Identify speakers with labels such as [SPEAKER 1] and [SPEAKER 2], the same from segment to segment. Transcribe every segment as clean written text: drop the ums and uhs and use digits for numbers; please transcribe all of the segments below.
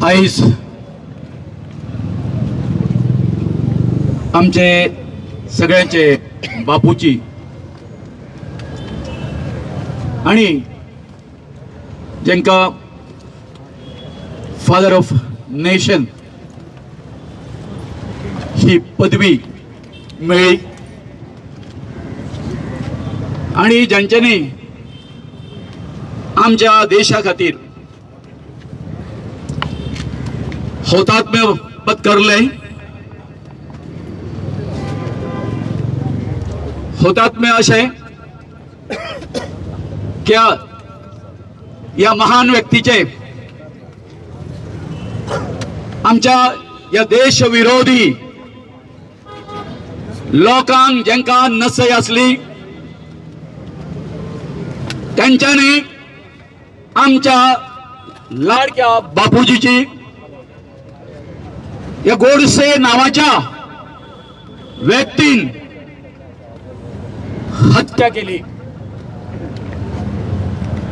[SPEAKER 1] Eyes आमचे सगळ्यांचे बापूची आणि जेंका फादर ऑफ नेशन ही पदवी मेळ्ळी आणि ज्यांच्यानी आमच्या देशा खातीर हौतात्म्य पत्करले, हौतात्म्य अशें क्या या महान व्यक्तीचे आमच्या या देश विरोधी लोकांक जेंका नसय असली त्यांच्यानी आमच्या लाडक्या बापूजीची या गोडसे नावाच्या व्यक्तीन हत्या केली,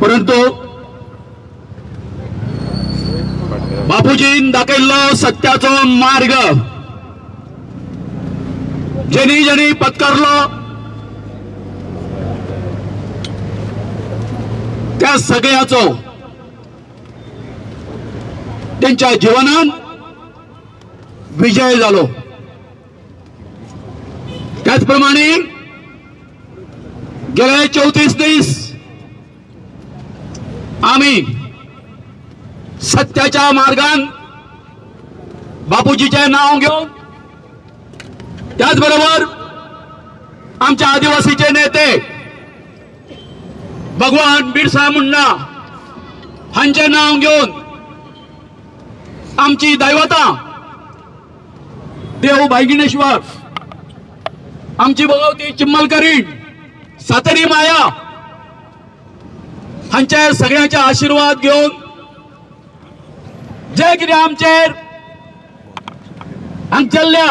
[SPEAKER 1] परंतु बापूजीन दाखयल्लो सत्याचो मार्ग जेनी जेनी पत्करलो त्या सगळ्याचो त्यांच्या जीवनान विजय झालो। त्याचप्रमाणे गेले 34 दीस आम्ही सत्याच्या मार्गान बापूजीचे नाव घेऊन त्याचबरोबर आमच्या आदिवासीचे नेते भगवान बिरसा मुंडा हांचे नाव घेऊन आमची दैवता देव भायगिणेश्वर, आमची भगवती चिम्मलकरी, सातेरी माया हांचे सगळ्यांचे आशीर्वाद घेऊन जे कितें आमचेर हांगच्या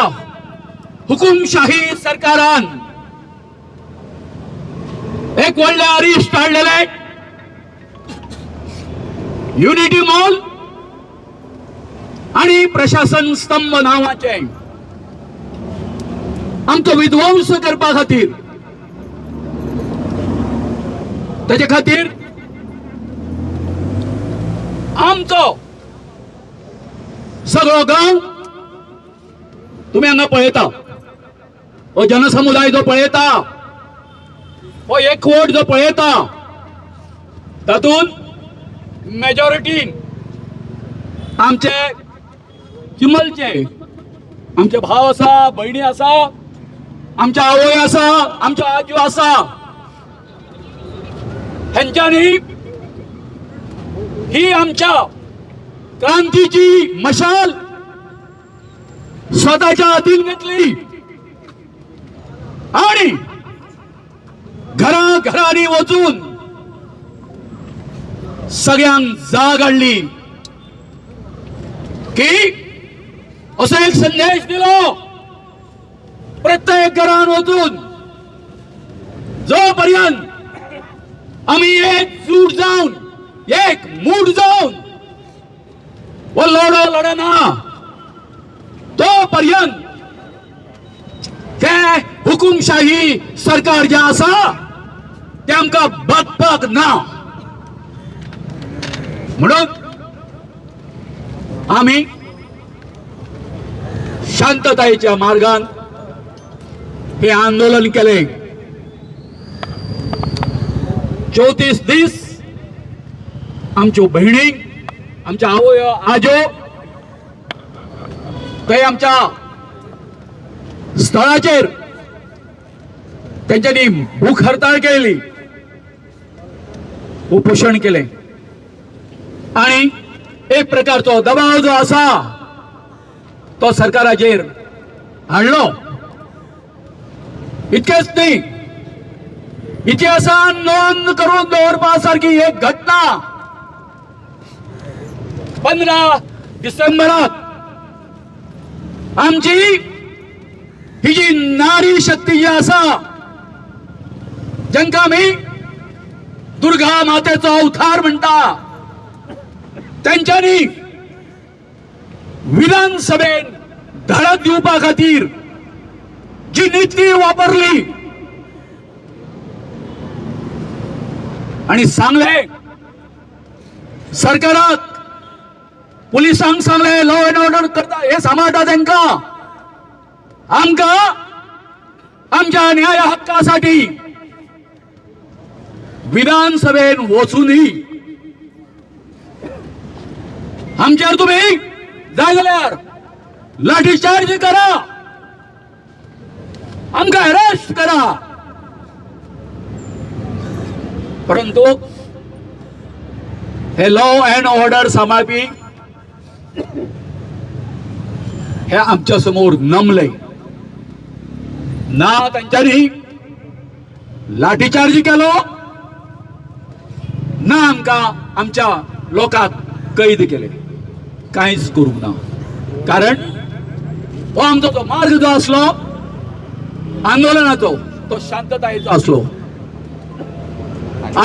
[SPEAKER 1] हुकुमशाही सरकारान एक व्हडले अरिश्ट हाडलेले युनिटी मॉल आणि प्रशासन स्तंभ नावाचे आमचो विध्वंस करपा खातीर, ताचे खातीर आमचो सगळो गांव तुम्ही हांगा पळयता, हो जनसमुदाय जो पळयता, हो एकवट जो पळयता, तातूंत मेजॉरिटीन आमचे चिमलचे आमचे भाव आसा, भयणी आसा, आमच्या आवय आसा, आमच्या आजो आसा, हेंच्यांनी ही आमच्या क्रांतीची मशाल स्वतःच्या हातीन घेतली आणि घराघरांनी वचून सगळ्यांक जाग हाडली की असो एक संदेश दिलो प्रत्येक घरान वचून जोपर्यंत आम्ही एकजूट जावन एक मूठ जावन वो लढो लढना तोपर्यंत ते हुकुमशाही सरकार जे आसा ते आमकां बदपाक ना म्हणून आम्ही शांततायेच्या मार्गान हे आंदोलन केले। 34 दीस आमच्यो भयणी, आमच्या आवय आजो थंय आमच्या स्थळाचेर त्यांच्यानी भूक हरताळ केली, उपोषण केले आणि एक प्रकारचो दबाव जो आसा तो सरकाराचेर हाडलो। इतकेच न्ही, इतिहासान नोंद करून दवरपा सारकी एक घटना 15 डिसेंबराक आमची ही जी नारी शक्ती जी आसा जांकां आमी दुर्गा मातेचो अवतार म्हणटा त्यांच्यानी विधानसभेन धडक दिवपा खातीर जी नीती वापरली आणि सांगले सरकाराक पुलिसांक सांगले लॉ अँड ऑर्डर करता हे सांबाळटा तांकां आमकां आमच्या न्याय हक्कासाठी विधानसभेन वचूनही आमच्यावर तुम्ही जाय जाल्यार लाठीचार्ज करा आमकां अरेस्ट करा परंतु हे लॉ अँड ऑर्डर सांबाळपी हे आमच्या समोर नमले ना तांच्यांनी लाठीचार्ज केलो ना आमकां आमच्या लोकांक कैद केले कांयच करूंक ना कारण हो आमचो जो मार्ग जो आसलो आंदोलनाचो तो शांततायेचो आसलो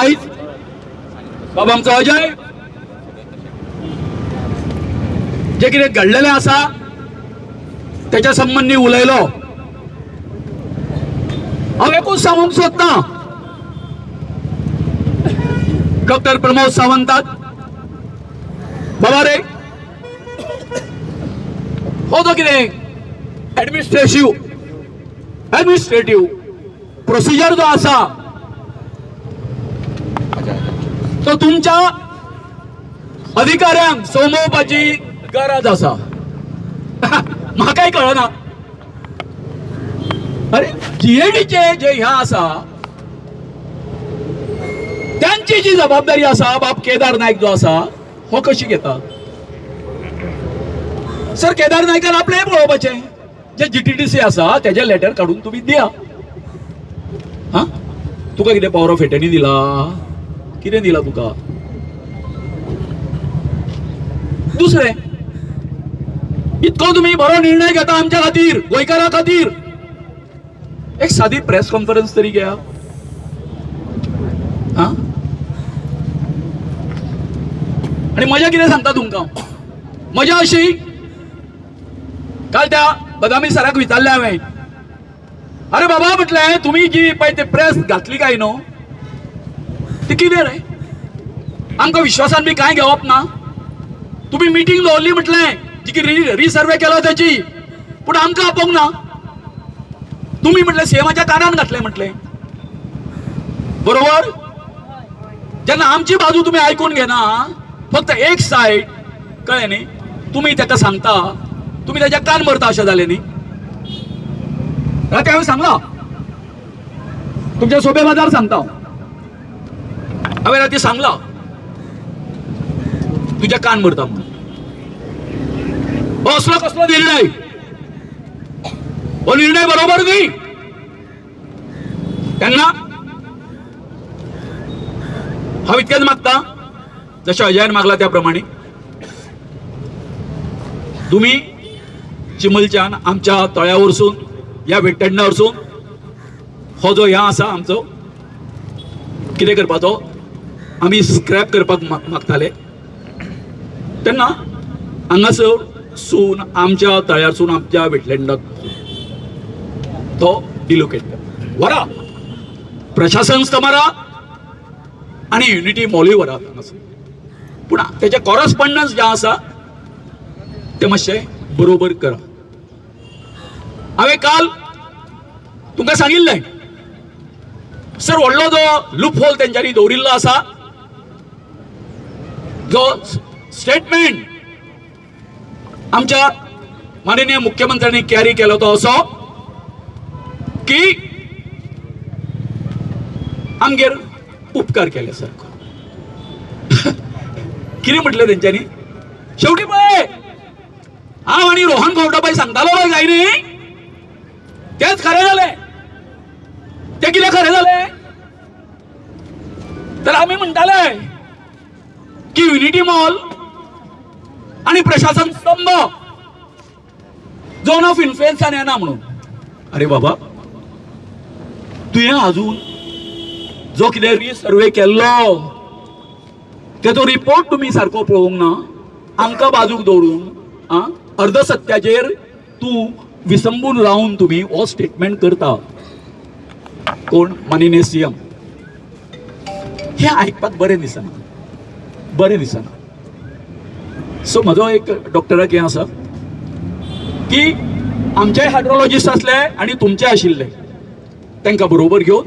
[SPEAKER 1] आयज बाबा आमचो अजय जे कितें घडलेलें आसा तेच्या संबंधी उलयलो हांव एकूच सांगूंक सोदतां डॉक्टर प्रमोद सावंताक बाबा रे हो जो कितें एडमिनिस्ट्रेटिव्ह प्रोसिजर जो आसा तो तुमच्या अधिकाऱ्यांक सोमोवपाची गरज आसा म्हाकाय कळना अरे जीएडीचे जे ह्या आसा त्यांची जी जबाबदारी आसा बाब केदार नायक जो आसा हो कशी घेता सर केदार नायकान आपले पळोवपाचें जे जीटीडीसी आसा तेजे लेटर काढून तुम्ही दिया हा तुका कितें पॉवर ऑफ एटर्नी दिला कितें दिला तुका दुसरें इतको तुम्ही बरो निर्णय घेता आमच्या खातीर गोंयकारा खातीर एक सादी प्रेस कॉन्फरन्स तरी घ्या हा आणि मजा कितें सांगता तुमकां मजा अशी काल त्या बदामी सराक विचारले हांवें अरे बाबा म्हटलें तुम्ही जी पळय ते प्रेस घातली काय न्हू ती कितें रे आमकां विश्वासान बी कांय घेवप ना तुम्ही मिटींग दवरली म्हटलें जी की रिसर्वे केलो त्याची पूण आमकां आपोवंक ना तुम्ही म्हटलें सीएमाच्या कानान घातलें म्हटलें बरोबर जेन्ना आमची बाजू तुम्ही आयकून घेना फक्त एक सायड कळ्ळें न्ही तुम्ही ताका सांगता तुम्ही त्याच्या कान भरता अशें जालें न्ही राती हांवें सांगला तुमच्या सोबे बाजार सांगता हांवें राती सांगला तुझ्या कान भरता म्हणून असलो कसलो निर्णय हो निर्णय बरोबर न्ही तेन्ना हांव इतकेंच मागता जशें अजयान मागला त्या प्रमाणे तुम्ही चिमलच्यान आमच्या तळ्या वरसून ह्या वेट्टणा वरसून हो जो ह्या आसा आमचो कितें करपाचो आमी स्क्रॅप करपाक मागताले तेन्ना हांगासर सून आमच्या तळ्यारसून आमच्या वेटलँडाक तो डिलोकेट वरा प्रशासन मारा आणि युनिटी मॉलूय वरा हांगासर पूण तेचे कॉरस्पॉन्डन्स जे आसा ते मातशें बरोबर करा हांवें काल तुमकां सांगिल्लें सर व्हडलो जो लूप होल तेंच्यांनी दवरिल्लो आसा जो स्टेटमेंट आमच्या माननीय मुख्यमंत्र्यांनी कॅरी केलो तो असो की आमगेर उपकार केले सारको कितें म्हटलें तेंच्यांनी शेवटी पळय हांव आनी रोहन खंवटोबाई सांगतालो पळय जाय न्ही तेच खरें जालें ते कितें खरें जालें तर आमी म्हणटाले की युनिटी मॉल आणि प्रशासन स्तंभ झोन ऑफ इन्फ्लुएन्सान येना म्हणून अरे बाबा, तुवें अजून जो कितें रिसर्वे केल्लो तेचो रिपोर्ट तुम्ही सारको पळोवंक ना, आमकां बाजूक दवरून अर्धसत्याचेर तूं विसंबून रावन तुम्ही हो स्टेटमेंट करता. कोण? माननीय सीएम. हे आयकपाक बरें दिसना. सो म्हजो एक डॉक्टराक हें आसा की आमचे हायड्रोलॉजिस्ट असले आणि तुमचे आशिल्ले तांकां बरोबर घेवन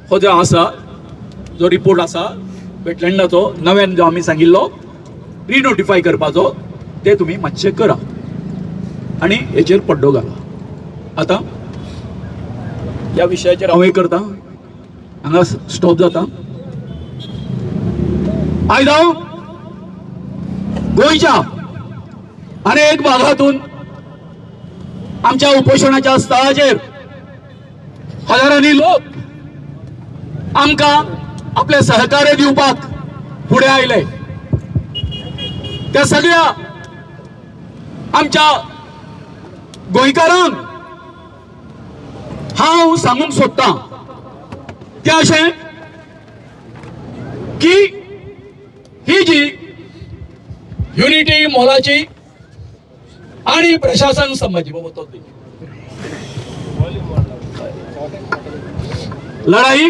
[SPEAKER 1] हो जो आसा, जो रिपोर्ट आसा वेटलँडाचो नव्यान जो आमी सांगिल्लो रिनोटिफाय करपाचो, ते तुम्ही मातशें करा आणि हेचेर पड्डो घाला. आता ह्या विशयाचेर हांव करता, हांगा स्टॉप जाता. आयज हांव गोंयच्या अनेक भागातून आमच्या उपोषणाच्या स्थळाचेर हजारांनी लोक आमकां आपले सहकार्य दिवपाक फुडें आयले. त्या सगळ्या आमच्या गोंयकारांक हांव सांगूंक सोदतां तें अशें की ही जी युनिटी मोलाची आणि प्रशासन संबंधी लढाई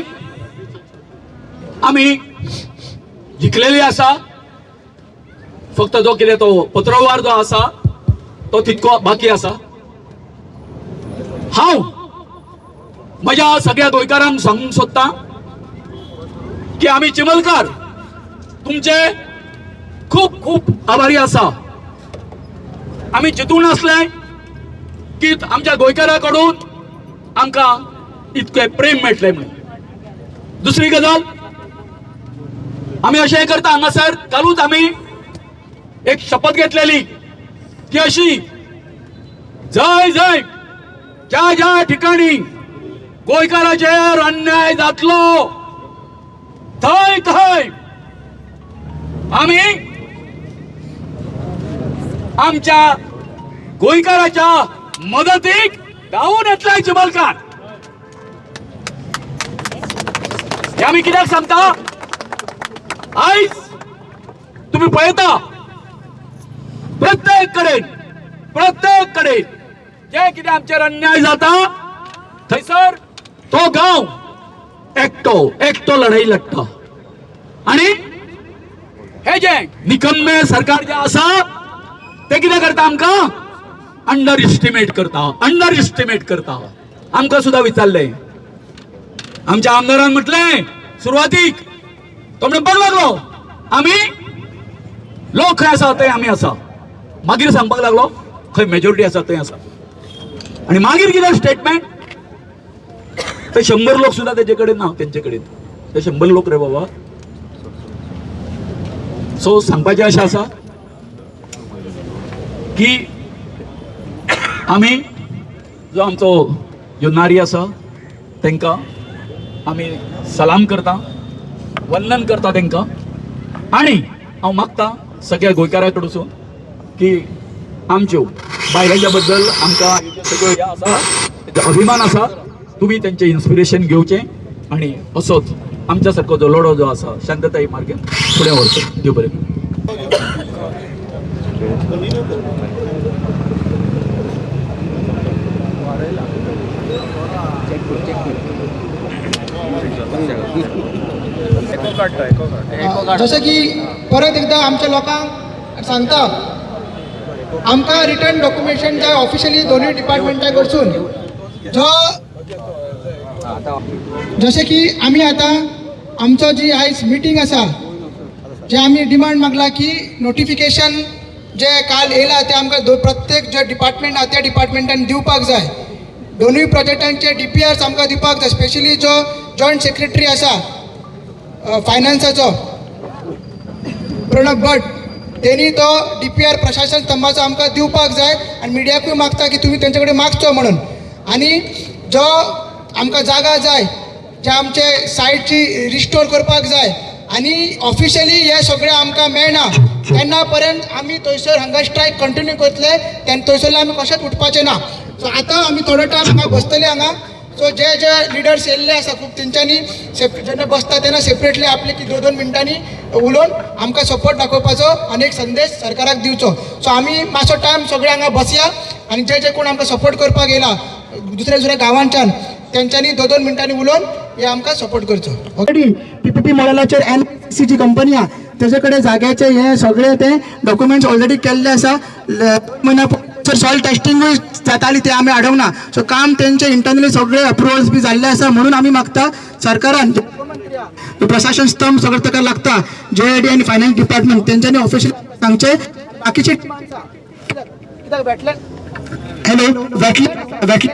[SPEAKER 1] आम्ही जिखलेली आसा. फक्त जो कितें तो पत्रव्यवहार जो आसा तो तितको बाकी आसा. हांव म्हज्या सगळ्या गोंयकारांक सांगूंक सोदतां की आमी चिमलकार तुमचे खूप खूप आभारी आसा. आमी चिंतून आसले की आमच्या गोंयकारांकडून आमकां इतके प्रेम मेळटले म्हणून. दुसरी गजाल, आमी अशें करता, हांगासर कालूच आमी एक शपथ घेतलेली की अशी जय जय ज्या ज्या ठिकाणी गोंयकाराचेर अन्याय जातलो थंय थंय आमी आमच्या गोंयकाराच्या मदतीक धांवून येतले. चिमलकार हे आमी कित्याक सांगता? आयज तुम्ही पळयता प्रत्येक कडेन जे कितें आमचेर अन्याय जाता थंयसर तो गांव एकटो लढाई लढता. आणि हे जे निकम्मे सरकार जे आसा ते कितें करता? आमकां अंडर एस्टिमेट करता. आमकां सुद्धा विचारले, आमच्या आमदारान म्हटले सुरवातीक तो म्हणपाक लागलो आमी लोक खंय आसा थंय आमी आसा. मागीर सांगपाक लागलो खंय मेजॉरिटी आसा थंय आसा. आणि मागीर कितें स्टेटमेंट? ते 100 लोक सुद्धा तेजे कडेन ना, तेंचे कडेन ते 100 लोक रे बाबा. सो सांगपाचें अशें आसा की आमी जो आमचो ह्यो नारी आसा तांकां आमी सलाम करता, वंदन करता तांकां. आणि हांव मागता सगळ्या गोंयकारां कडसून की आमच्यो बायलांच्या बद्दल आमकां सगळ्यो हें आसा, अभिमान आसा. तुम्ही त्यांचे इन्स्पिरेशन घेवचें आणि असोच आमच्या सारको जो लढो जो आसा शांतताय मार्गान फुडें व्हरचो. देव बरें.
[SPEAKER 2] जसं की परत एकदा आमच्या लोकांक सांगता, आमकां रिटर्न डॉक्युमेंटेशन जाय ऑफिशियली दोन्ही डिपार्टमेंटा कडसून. जसे की आम्ही आता आमचं जी आयज मिटींग आसा जे आम्ही डिमांड मागला की नोटिफिकेशन जे काल येयला ते आमकां प्रत्येक जे डिपार्टमेंट आहा त्या डिपार्टमेंटान दिवपाक जाय. दोनूय प्रोजेक्टांचे DPRs आमकां दिवपाक जाय. स्पेशली जो जॉयंट सेक्रेटरी आसा फायनान्साचो प्रणब भट, त्यांनी तो DPR प्रशासन स्तंभाचो आमकां दिवपाक जाय. आनी मिडियाकूय मागता की तुम्ही तेंचे कडेन मागचो म्हणून. आनी जो आमकां जागा जाय जे आमचे सायटची रिस्टोर करपाक जाय आनी ऑफिशियली हे सगळें आमकां मेळना तेन्ना पर्यंत आमी थंयसर हांगा स्ट्रायक कंटिन्यू करतले. थंयसरले आमी कशेंच उठपाचे ना. सो आता आमी थोडो टायम हांगा बसतले हांगा. सो जे जे लिडर्स येयल्ले आसा खूब तेंच्यांनी जेन्ना बसता तेन्ना सेपरेटली आपले की 2-2 मिनटांनी उलोवन आमकां सपोर्ट दाखोवपाचो आनी एक संदेश सरकाराक दिवचो. सो आमी मातसो टायम सगळे हांगा बसया आनी जे जे कोण आमकां सपोर्ट करपाक येयला दुसऱ्या दुसऱ्या गांवांच्यान तेंच्यांनी 2-2 मिनटांनी उलोवन हे आमकां सपोर्ट करचो. ऑलरेडी पीपीपी मॉडेलाचेर एनसी जी कंपनी आहा तेजे कडेन जाग्याचे हे सगळे ते डॉक्युमेंट्स ऑलरेडी केल्ले आसा. 2 म्हयन्या सॉयल टेस्टिंगूय जाताली ते आमी अडवना. सो काम तेंचे इंटरनली सगळे अप्रुवल्स बी जाल्ले आसा. म्हणून आमी मागता सरकारान प्रशासन स्तंभ सगळं ताका लागता JID आनी फायनान्स डिपार्टमेंट तेंच्यांनी ऑफिशियल सांगचे बाकीचे हॅलो वेटलँड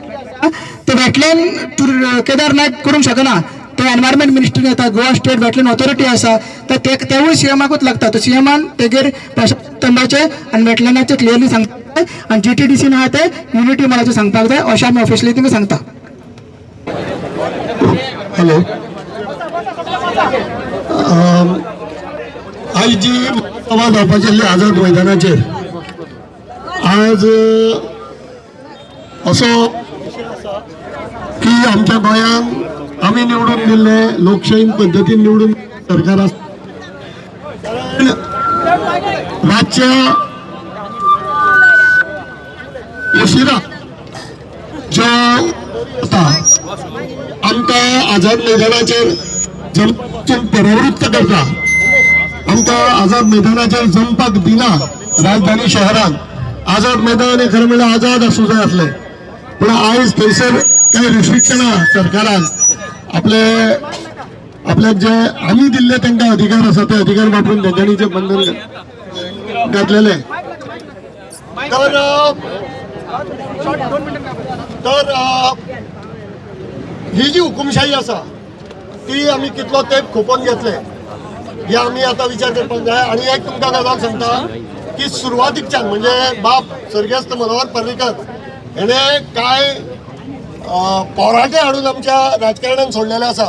[SPEAKER 2] ते वेटलँड केदारनाथ करूंक शकना. ते एनवायरमेंट मिनिस्ट्रीन येता गोवा स्टेट वेटलँड ऑथॉरिटी आसा तर तेवूय सीएमाकूच लागता. तर सीएमान तेगेर प्रशासन स्तंभाचे आनी वेटलँडाचे क्लियरली सांगता आनी GTDCन आहा ते युनिटी मॉडाचे सांगपाक जाय अशें आमी ऑफिशियली तुमकां सांगता.
[SPEAKER 3] हॅलो आज जी सभा जावपाची आसली आझाद मैदानाचेर आज असो की आमच्या गोंयांत आमी निवडून दिल्ले लोकशाही पद्दतीन निवडून सरकार आसा. रातच्या उशिरा जो आसा आमकां आझाद मैदानाचेर जमपासून परावृत्त करता. आमकां आझाद मैदानाचेर जमपाक दिना. राजधानी शहरान आझाद मैदान हे खरें म्हणल्यार आझाद आसूं जाय आसलें पूण आयज थंयसर कांय रिस्ट्रिक्शनां सरकारान आपल्याक जे आमी दिल्ले तांकां अधिकार आसा ते अधिकार वापरून तेंच्यांनी जे बंधन घातलेले. तर ही जी हुकुमशाही आसा ती आमी कितलो तेंप खोपोवन घेतले हे आमी आतां विचार करपाक जाय. आनी एक तुमकां गजाल सांगता की सुरवातीकच्यान म्हणजे बाब सर्गेस्त मनोहर पर्रीकर हेणे कांय पोराटे हाडून आमच्या राजकारणान सोडलेले आसा.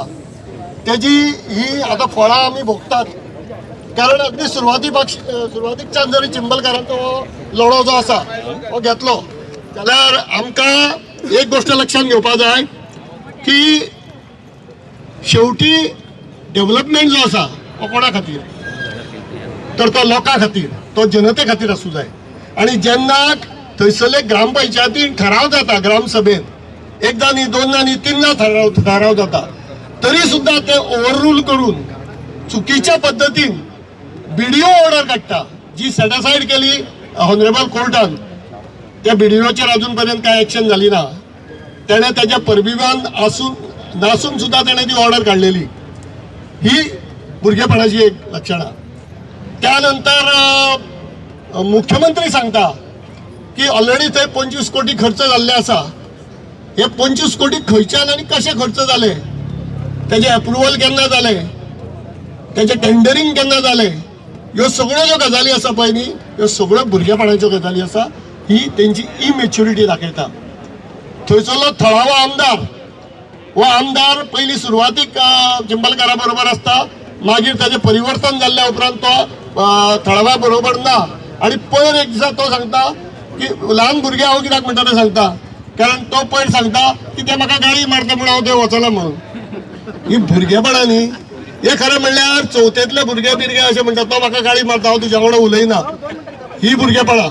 [SPEAKER 3] तेजी ही आतां फळां आमी भोगतात. कारण अगदी सुरवातीकच्यान जरी चिंबलकारांचो लढो जो आसा हो घेतलो जाल्यार आमकां एक गोश्ट लक्षात घेवपाक जाय की शेवटी डेव्हलपमेंट जो आसा हो कोणा खातीर तर तो लोकां खातीर तो जनते खातीर आसूं जाय. आनी जेन्ना थंयसरले ग्रामपंचायतीन ठराव जाता ग्रामसभेन एकदां न्ही दोनदां न्ही तीनदां ठराव जाता तरी सुद्दां ते ओव्हररूल करून चुकीच्या पद्दतीन BDO ऑर्डर काडटा जी सेटिसायड केली ऑनरेबल कोर्टान. त्या BDOचेर अजून पर्यंत कांय एक्शन जाली ना. तेणें तेच्या परबिबान नासून सुद्दां तेणें ती ऑर्डर काडलेली. ही भुरगेपणाची एक लक्षणां. त्यानंतर मुख्यमंत्री सांगता की ऑलरेडी थंय 25 कोटी खर्च जाल्ले आसा. हे 25 कोटी खंयच्यान आनी कशे खर्च जाले तेजे अप्रुवल केन्ना जाले तेजे टेंडरिंग केन्ना जाले ह्यो सगळ्यो ज्यो गजाली आसा पळय न्ही ह्यो सगळ्यो भुरगेपणाच्यो गजाली आसा. ही तेंची इमॅच्युरिटी दाखयता. थंयसरलो थळावो आमदार हो आमदार पयलीं सुरवातीक चिंबलकारा बरोबर आसता मागीर ताजें परिवर्तन जाल्ल्या उपरांत तो थळाव्या बरोबर ना. आनी पयर एक दिसा तो सांगता की ल्हान भुरगे हांव कित्याक म्हणटा तें सांगता कारण तो पयर सांगता की ते म्हाका गाडी मारता म्हणून हांव थंय वचना म्हणून. ही भुरगेपणां न्ही हे खरें म्हणल्यार चवथेंतले भुरगे बिरगे अशें म्हणटा तो म्हाका गाडी मारता हांव तुज्या वांगडा उलयना. ही भुरगेपणां.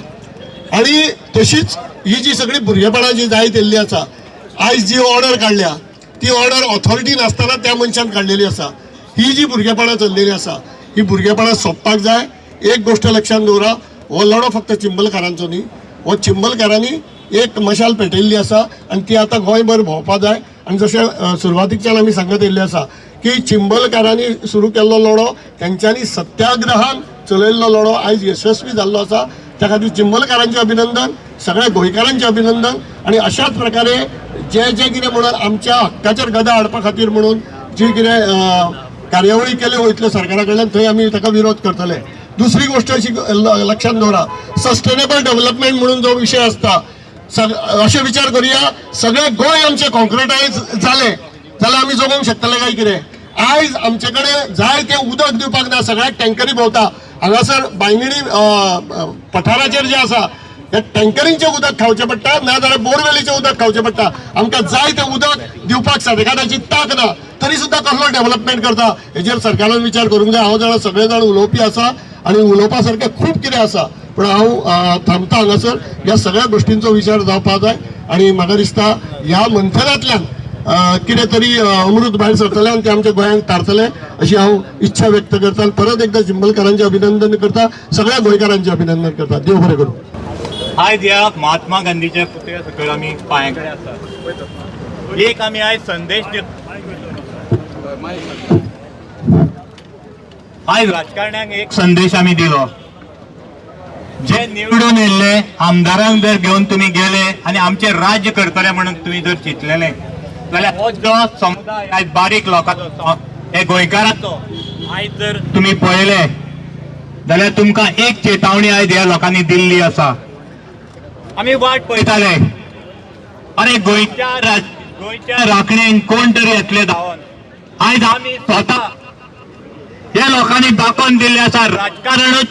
[SPEAKER 3] आनी तशीच ही जी सगळी भुरगेपणां जी जायत येयल्ली आसा आयज जी ऑर्डर काडल्या ती ऑर्डर ऑथॉरिटी नासतना त्या मनशान काडलेली आसा. ही जी भुरगेपणां चल्लेली आसा ही भुरगेपणां सोंपपाक जाय. एक गोश्ट लक्षात दवरा हो लढो फक्त चिंबलकारांचो न्ही हो चिंबलकारांनी एक मशाल पेटयल्ली आसा आनी ती आतां गोंयभर भोंवपा जाय. आनी जशें सुरवातीच्यान आमी सांगत येयल्लें आसा की चिंबलकारांनी सुरू केल्लो लढो तेंच्यांनी सत्याग्रहान चलयल्लो लढो आयज यशस्वी जाल्लो आसा. त्या खातीर चिंबलकारांचें अभिनंदन सगळ्या गोंयकारांचें अभिनंदन. आनी अशाच प्रकारे जे कितें म्हणून आमच्या हक्काचेर गदा हाडपा खातीर म्हणून जी कितें कार्यावळी केल्यो वयतल्यो सरकारा कडल्यान थंय आमी ताका विरोध करतले. दुसरी गोश्ट अशी लक्षात दवरा सस्टेनेबल डेव्हलपमेंट म्हणून जो विशय आसता अशें विचार करुया सगळे गोंय आमचे कॉन्क्रिटायज जाले जाल्यार आमी जगोवंक शकतले काय कितें. आयज आमचे कडेन जाय तें उदक दिवपाक ना सगळ्याक टँकरी भोंवता. हांगासर बांयगणी पठाराचेर जे आसा हे टँकरिंगचे उदक खावचें पडटा नाजाल्यार बोरवेलीचें उदक खावचें पडटा आमकां जाय तें उदक दिवपाक सरकाराची तांक ना तरी सुद्दां कसलो डेव्हलपमेंट करता हेजेर सरकारान विचार करूंक जाय हांव जाणा सगळे जाण उलोवपी आसा आनी उलोवपा सारकें खूब कितें आसा पण हांव थांबता हांगासर ह्या सगळ्या गोश्टींचो विचार जावपा जाय आनी म्हाका दिसता ह्या मंथनांतल्यान कितें तरी अमृत भायर सरतलें आनी तें आमच्या गोंयांक तारतलें अशी हांव इच्छा व्यक्त करता परत एकदा चिंबलकारांचें अभिनंदन करता सगळ्या गोंयकारांचें अभिनंदन करता देव बरें करूं
[SPEAKER 4] आयज ह्या महात्मा गांधीच्या पुतळ्या सकयल आमी पांया कडेन आसा एक आमी आयज संदेश आयज राजकारण्यांक एक संदेश आमी दिलो जे निवडून येयल्ले आमदारांक जर घेवन तुम्ही गेले आनी आमचे राज्य करतले म्हणून तुम्ही जर चिंतलेले जाल्यार हो जो समुदाय आयज बारीक लोकांचो हे गोंयकारांचो आयज जर तुम्ही पळयले जाल्यार तुमकां एक चेतावणी आयज ह्या लोकांनी दिल्ली आसा आमी वाट पळयताले अरे गोंयच्या राखणेक कोण तरी येतले धांवन आयज आमी स्वता ह्या लोकांनी दाखोवन दिल्ले आसा राजकारणूच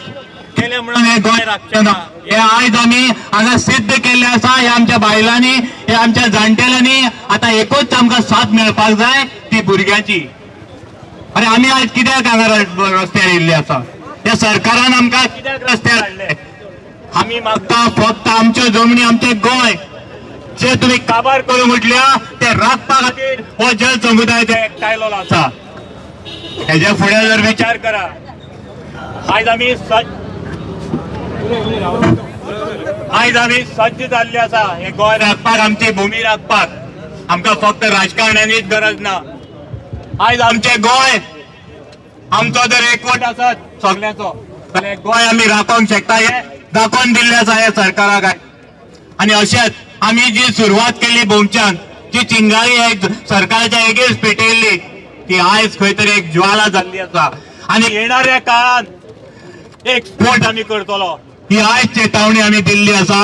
[SPEAKER 4] केले म्हणून हे गोंय राखचे ना हे आयज आमी हांगा सिद्ध केल्ले आसा हे आमच्या बायलांनी हे आमच्या जाणटेल्यांनी आता एकूच आमकां साथ मेळपाक जाय ती भुरग्यांची अरे आमी आयज कित्याक हांगा रस्त्यार येयल्ले आसा त्या सरकारान आमकां कित्याक रस्त्यार हाडले आमी मागता फक्त आमच्यो जमनी आमचे गोंय जे तुम्ही काबार करूंक म्हटल्या ते राखपा खातीर हो जल समुदाय ते एकठांयलो आसा हेजे फुडें जर विचार करा आयज आमी सज्ज जाल्ले आसा हे गोंय राखपाक आमची भूमी राखपाक आमकां फक्त राजकारण्यांनीच गरज ना आयज आमचे गोंय आमचो जर एकवट आसत सगळ्याचो जाल्यार गोंय आमी राखोंक शकता हे दाखोवन दिल्ले आसा ह्या सरकाराक आनी अशेंच आमी जी सुरवात केल्ली भोमच्यान जी चिंगारी एक सरकाराच्या एगेर पेटयल्ली ती आयज खंय तरी एक ज्वाला जाल्ली आसा आनी येणाऱ्या काळात एक स्फोट आमी करतलो ही आयज चेतावणी आमी दिल्ली आसा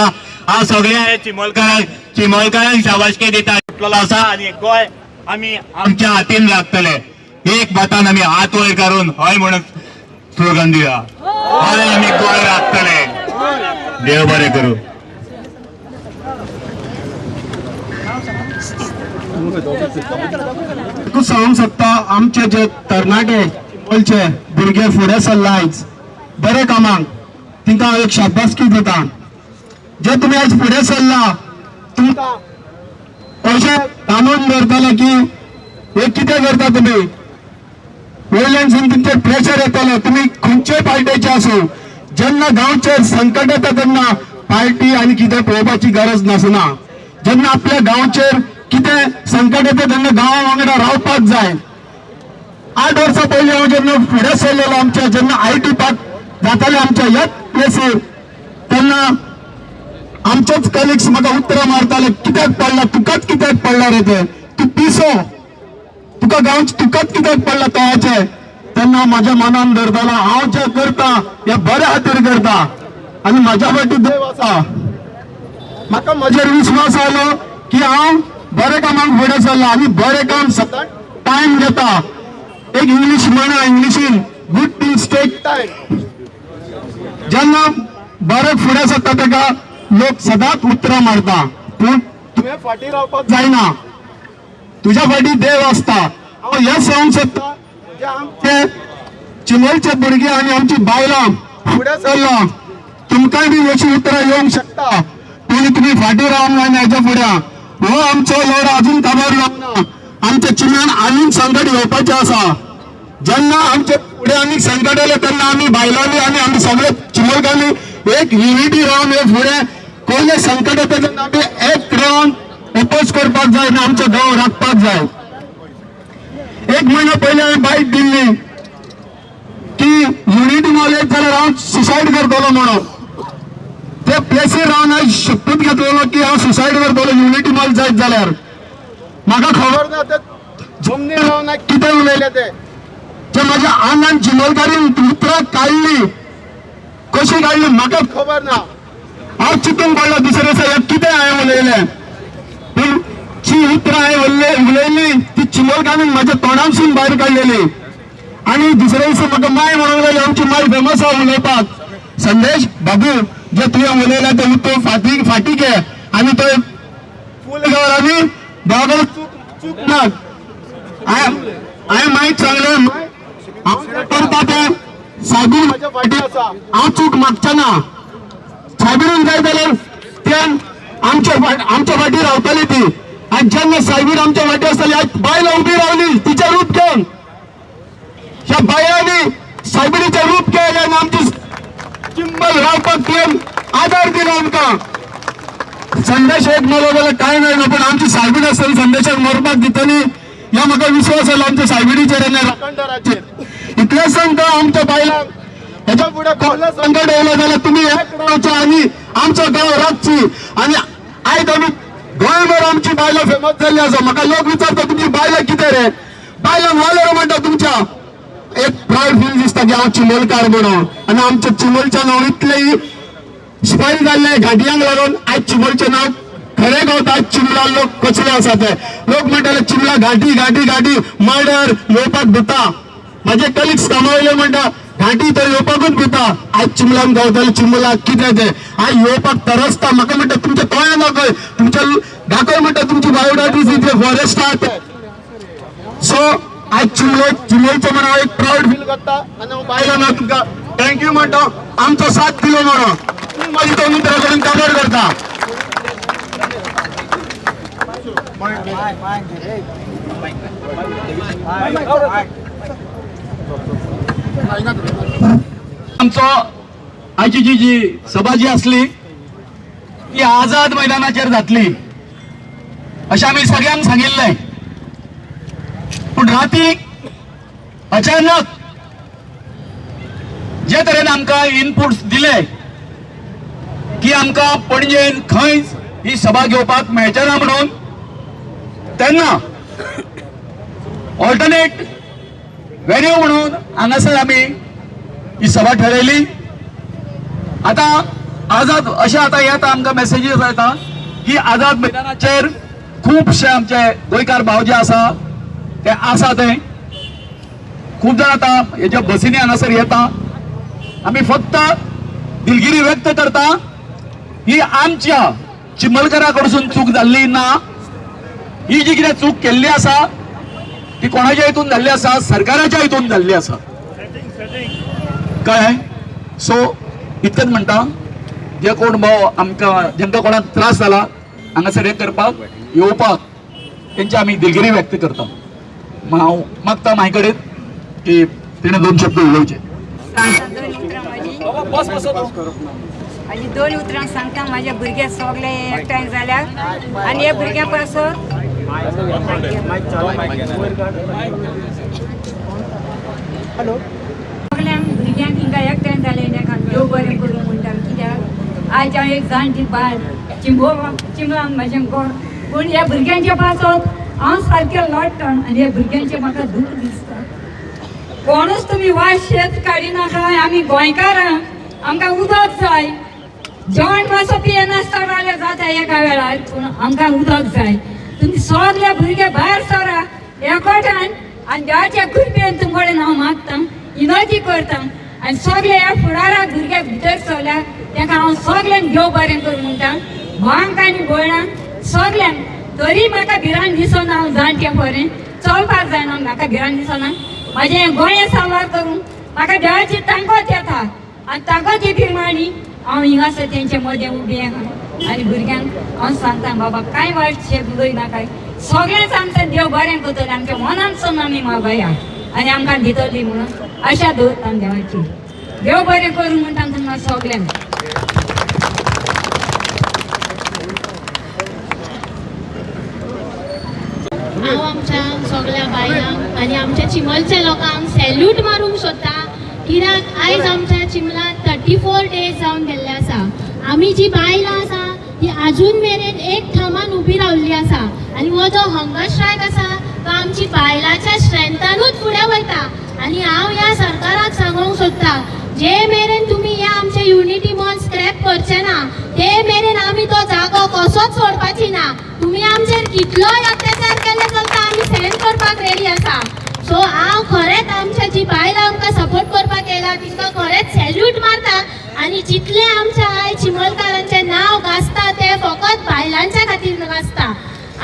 [SPEAKER 4] हा सगळ्या चिमोलकारांक शाबासकी दिता आसा आनी गोंय आमी आमच्या हातीन राखतले एक मतान आमी हात वयर काडून हय म्हणून स्लोगन दिया हय आमी गोंय राखतले देव बरें करूं
[SPEAKER 2] सांगूंक सोदता आमचे जे तरणाटे चिंबोलचे भुरगे फुडें सरला आयज बरे कामाक तिंका हांव एक शाबासकी दिता जे तुमी आयज फुडें सरला तुमकां अशें ताणून धरतले की हे कितें करता तुमी वयल्यान सून तुमचेर प्रेशर येतलो तुमी खंयच्याय पार्टीचे आसूं जेन्ना गांवचेर संकट येता तेन्ना पार्टी आनी कितें पळोवपाची गरज नासना जेन्ना आपल्या गांवचेर कितें संकट येता तेन्ना गांवा वांगडा रावपाक जाय 8 वर्सां पयलीं हांव जेन्ना फुडें सरलेलो आमच्या जेन्ना IT पाक जाताले आमच्या ह्याच प्लेसीर तेन्ना आमचेच कलिग्स म्हाका उतरां मारताले कित्याक पडला तुकाच कित्याक पडला रे ते तूं पिसो तुका गांवचे तुकाच कित्याक पडला तळाचे तेन्ना म्हाज्या मनान धरतालो हांव जें करता हे बऱ्या खातीर करता आनी म्हाज्या फाटी देव आसा म्हाका म्हजेर विश्वास आयलो की हांव बरे कामाक फुडें सरला आनी बरें काम सदांच टायम घेता एक इंग्लीश म्हणा इंग्लिशीन गुड थिंग्स टेक टायम जेन्ना बरें फुडें सरता तेका लोक सदांच उतरां मारता पूण तुवें फाटीं रावपाक जायना तुज्या फाटीं देव आसता हांव हें सांगूंक सोदता जे आमचे चिमोलचे भुरगे आनी आमची बायलां फुडें सरला तुमकांय बी अशीं उतरां येवंक शकता पूण तुमी फाटीं रावंक जायना हेच्या फुडें हो आमचो लढ अजून काबार जावना आमच्या चिन्यान आनीक संकट येवपाचें आसा जेन्ना आमचे फुडें आनीक संकट येलें तेन्ना आमी बायलांनी आनी आमी सगळे चिमोलकांनी एक युनिटी रावन हे फुडें कसलें संकट येता तेन्ना आमी एक रावन ओपोज करपाक जाय आनी आमचो गांव राखपाक जाय 1 म्हयनो पयलीं हांवें बायट दिल्ली की युनिटी मॉल एक जाल्यार हांव सुसायड करतलो म्हणून ते प्लेसीर रावन हांवें शपथ घेतलेलो की हांव सुसायड करतलो युनिटी मॉल जायत जाल्यार म्हाका खबर ना ते जमनीर रावन कितें उलयले ते जे म्हाज्या आंगान चिमोलकारीन उतरां काडली कशी काडली म्हाका खबर ना हांव चिंतून पडलो दुसरे दिसा कितें हांवें उलयलें पूण जी उतरां हांवें उलयली ती चिमोलकारीन म्हाज्या तोंडांसून भायर काडलेली आनी दुसरे दिसा म्हाका माय म्हणूंक लागली आमची माय फेमस आहा उलयपाक संदेश बाबू
[SPEAKER 3] जे तुवें उलयला ते उतर फाटी घे आनी तो फूल घेवन आमी देवाकडे चूक माग. हांवें माहीत सांगलें करता ते सायबीण म्हज्या फाटी आसा, हांव चूक मागचो ना. सायबीण जाय जाल्यार त्यान आमच्या फाटी रावतली ती. आनी जेन्ना सायबीण आमच्या फाटी आसतली आज बायलां उबी रावली तिचें रूप घेवन, ह्या बायलांनी सायबिणीचें रूप केलें आनी आमची चिंबल रावपाक तुवें आदार दिलो आमकां. संदेश एक मेलो जाल्यार कांय मेळना, पण आमची सायबीण आसतली संदेशाक मरपाक दितली ह्या म्हाका विश्वास आसा आमच्या सायबिणीचेर आनी राखणदाराचेर. इतलें सांगता आमच्या बायलांक, हेच्या फुडें कसलो संकट येयलो जाल्यार तुमी एक रावचो आनी आमचो गांव राखची. आनी आयज आमी गोंयभर आमची बायलां फेमस जाल्ली आसा. म्हाका लोक विचारता तुमची बायलां कितें रे, बायलां वालोर म्हणटा तुमच्या. एक प्रायड फील दिसता की हांव चिमोलकार म्हणून. आनी आमच्या चिमोलचें नांव इतलें स्पायल जाल्लें घाटयांक लागून आयज चिमोलचें नांव खरें गावता. आज चिमला लोक कसले आसा ते लोक म्हणटाले चिमला घाटी घाटी घाटी मर्डर येवपाक भिता. म्हाजे कलिग्स कामावयले म्हणटा घाटी तर येवपाकूच भिता. आज चिमलान गावतले चिमला कितें ते आज येवपाक तरसता. म्हाका म्हणटा तुमच्या तोंडां दाखय, तुमच्या दाखय म्हणटा तुमची बायोडायवर्सिटी इतले फॉरेस्ट आहात. सो आज चिमोलचें म्हणून हांव एक प्राऊड फील करता आनी हांव बायलां तुमकां थँक्यू म्हणटा आमचो साथ दिलो म्हणून. म्हाजी तो मित्रा कडेन काबार करता.
[SPEAKER 1] आमचो आयची जी सभा जी असली ती आझाद मैदानाचेर जातली अशें आमी सगळ्यांक सांगिल्लें. पूण रातीक अचानक जे तरेन आमकां इनपुट्स दिले की आमकां पणजेन खंयच ही सभा घेवपाक मेळचे ना म्हणून, तेन्ना ऑल्टरनेट वेन्यू म्हणून हांगासर आमी ही सभा ठरयली. आतां आझाद अशें आतां येता आमकां मेसेजीस येता की आझाद मैदानाचेर खुबशे आमचे गोंयकार भाव जे आसा ते आसा ते खूब जाण आतां हेज्या बसींनी हांगासर येता. आमी फक्त दिलगिरी व्यक्त करता ही आमच्या चिमलकारा कडसून चूक जाल्ली ना. ही जी कितें चूक केल्ली आसा ती कोणाच्या हितून जाल्ली आसा, सरकाराच्या हितून जाल्ली आसा. कळ्ळें? सो इतकेंच म्हणटा जे कोण भाव आमकां जेंका कोणाक त्रास जाला हांगासर हे करपाक येवपाक तेंची आमी दिलगिरी व्यक्त करता. हांव मागता म्हाजे कडेन की तेणें 2 शब्द उलोवचे.
[SPEAKER 5] आनी 2 उतरां सांगता. म्हाजे भुरगे सगळे एकठांय जाल्यार आनी हे भुरग्यां पासून सगळ्यांक भुरग्यांक हिंगा एकठांय जाले देव बरें करूं म्हणटा. कित्याक आयज हांव एक जाणटी बायल चिमलान म्हाजें घर, पूण ह्या भुरग्यांच्या पासून हांव सारकें लडटा आनी ह्या भुरग्यांचें म्हाका दूख दिसता. कोणूच तुमी वास शेत काडिनाका. आमी गोंयकारां आमकां उदक जाय. जेवण मातसो पियेनासता जाल्यार जाता एका वेळार, पूण आमकां उदक जाय. तुमी सगळे भुरगे भायर सरा एकवटान आनी देवाच्या कृपेन तुमचे कडेन हांव मागता, इनोजी करता. आनी सगळे ह्या फुडाराक भुरगे भितर सरल्यार ताका हांव सगळ्यांक देव बरें करूं म्हणटा. भावांक आनी भयणांक सगळ्यांक. तरी म्हाका भिरांत दिसना हांव जाणटे पर्यंत चलपाक जायना. म्हाका भिरांत दिसना. म्हाजें गोंय सावार करूं म्हाका देवाची तांकत येता आनी तांकत येती माणी हांव हिंगासर तेंचे मदें उबें आहा. आनी भुरग्यांक हांव सांगता बाबा कांय वायट शेत उलयनाकाय. सगळेंच आमचें देव बरें करतलें. आमच्या मनानसून आमी मागया आनी आमकां दितली म्हणून आशा दवरता देवाची. देव बरें करूं म्हणटा तुमकां सगळ्यांक.
[SPEAKER 6] हांव आमच्या सगळ्या बायलांक आनी आमच्या चिमलच्या लोकांक सॅल्यूट मारूंक सोदता. कित्याक आयज आमच्या चिमलांत 34 डेज जावन गेल्ले आसा. आमी जी बायलां आसा ती आजून मेरेन एक ठामान उबी रावल्ली आसा. आनी हो जो हंगर स्ट्रायक आसा तो आमची बायलांच्या स्ट्रेंथानूच फुडें वयता. आनी हांव ह्या सरकाराक सांगूंक सोदता जे मेरेन तुमी ह्या आमचे युनिटी मॉल स्क्रॅप करचे ना ते मेरेन आमी तो जागो कसोच सोडपाची ना. तुमी आमचेर कितलोय अत्याचार केले चलता आमी सहन करपाक रेडी आसा. सो हांव खरेंच आमच्या जी बायलां आमकां सपोर्ट करपाक येयला तिका खरेंच सॅल्यूट मारता आनी जितले आमच्या आयज चिमलकारांचें नांव गाजता ते फकत बायलांच्या खातीर गाजता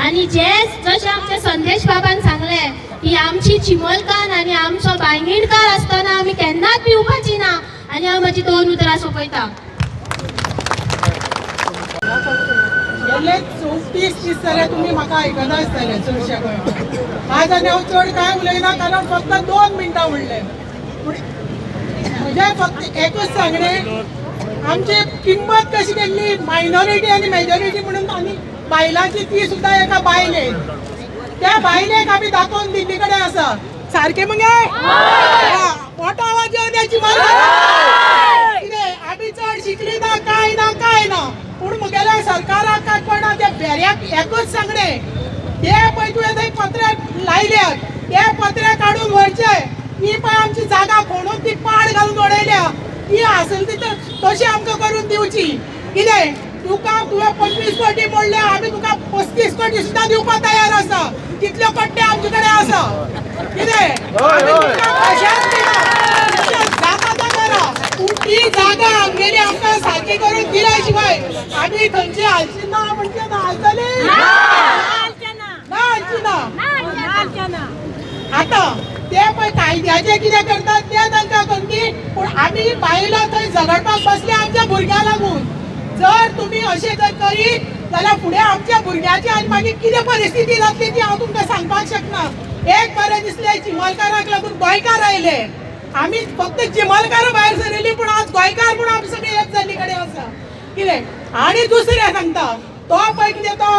[SPEAKER 6] आनी जशें आमच्या संदेश बाबान सांगलें की आमची चिमलकान आनी आमचो बायंगीणकार आसतना आमी केन्नाच पिवपाची ना आनी हांव म्हजी 2 उतरां सोंपयता.
[SPEAKER 2] गेले 34 दीस जाल्यार तुमी म्हाका आयकना आसतले चडशे गोंयांत. आज आनी हांव चड कांय उलयना कारण फक्त 2 मिनटां उरले. म्हजें फक्त एकूच सांगणें, आमची किंमत कशी केल्ली मायनॉरिटी आनी मेजॉरिटी म्हणून आनी बायलांची ती सुद्दां एका बायलेन, त्या बायलेक आमी दाखोवन दिल्ली कडेन आसा. सारकें मगे मोठो आवाज येवन याची कितें आमी चड शिकली ना काय ना पूण मुगेल्या सरकाराक काय पडना त्या बेऱ्याक एकूच सांगणें, ते पळय तुवें थंय पत्रे लायल्यात ते पत्रे काडून व्हरचे. ही पळय आमची जागा खोणून ती पाड घालून उडयल्या, ती आसली ती तशी आमकां करून दिवची. कितें तुका तुवें 25 कोटी मोडले, आमी तुका 35 कोटी सुद्दां दिवपाक तयार आसा. कितल्यो कट्टे आमचे कडेन आसा. कितें आमी तुका कशाच दिना, जाता तो करा, पूण ती जागा आमगेली आमकां सारकी करून दिल्या शिवाय आमी खंयची हालची ना म्हणजे ना. हालतली ना हालची ना. आतां ते पळय कायद्याचे कितें करतात ते तांकां खंयची, पूण आमी बायलो थंय झगडपाक बसले आमच्या भुरग्यां लागून. जर तुम्ही अशें जर करीत जाल्यार फुडें आमच्या भुरग्याची आनी मागीर कितें परिस्थिती जातली ती हांव तुमकां सांगपाक शकना. एक बरें दिसलें चिमलकाराक लागून गोंयकार आयले, आमी फक्त चिमलकार भायर सरिल्ली पूण आज गोंयकार पूण आमी सगळी एक जाल्ली कडेन आसा. कितें आनी दुसरें सांगता, तो पळय कितें तो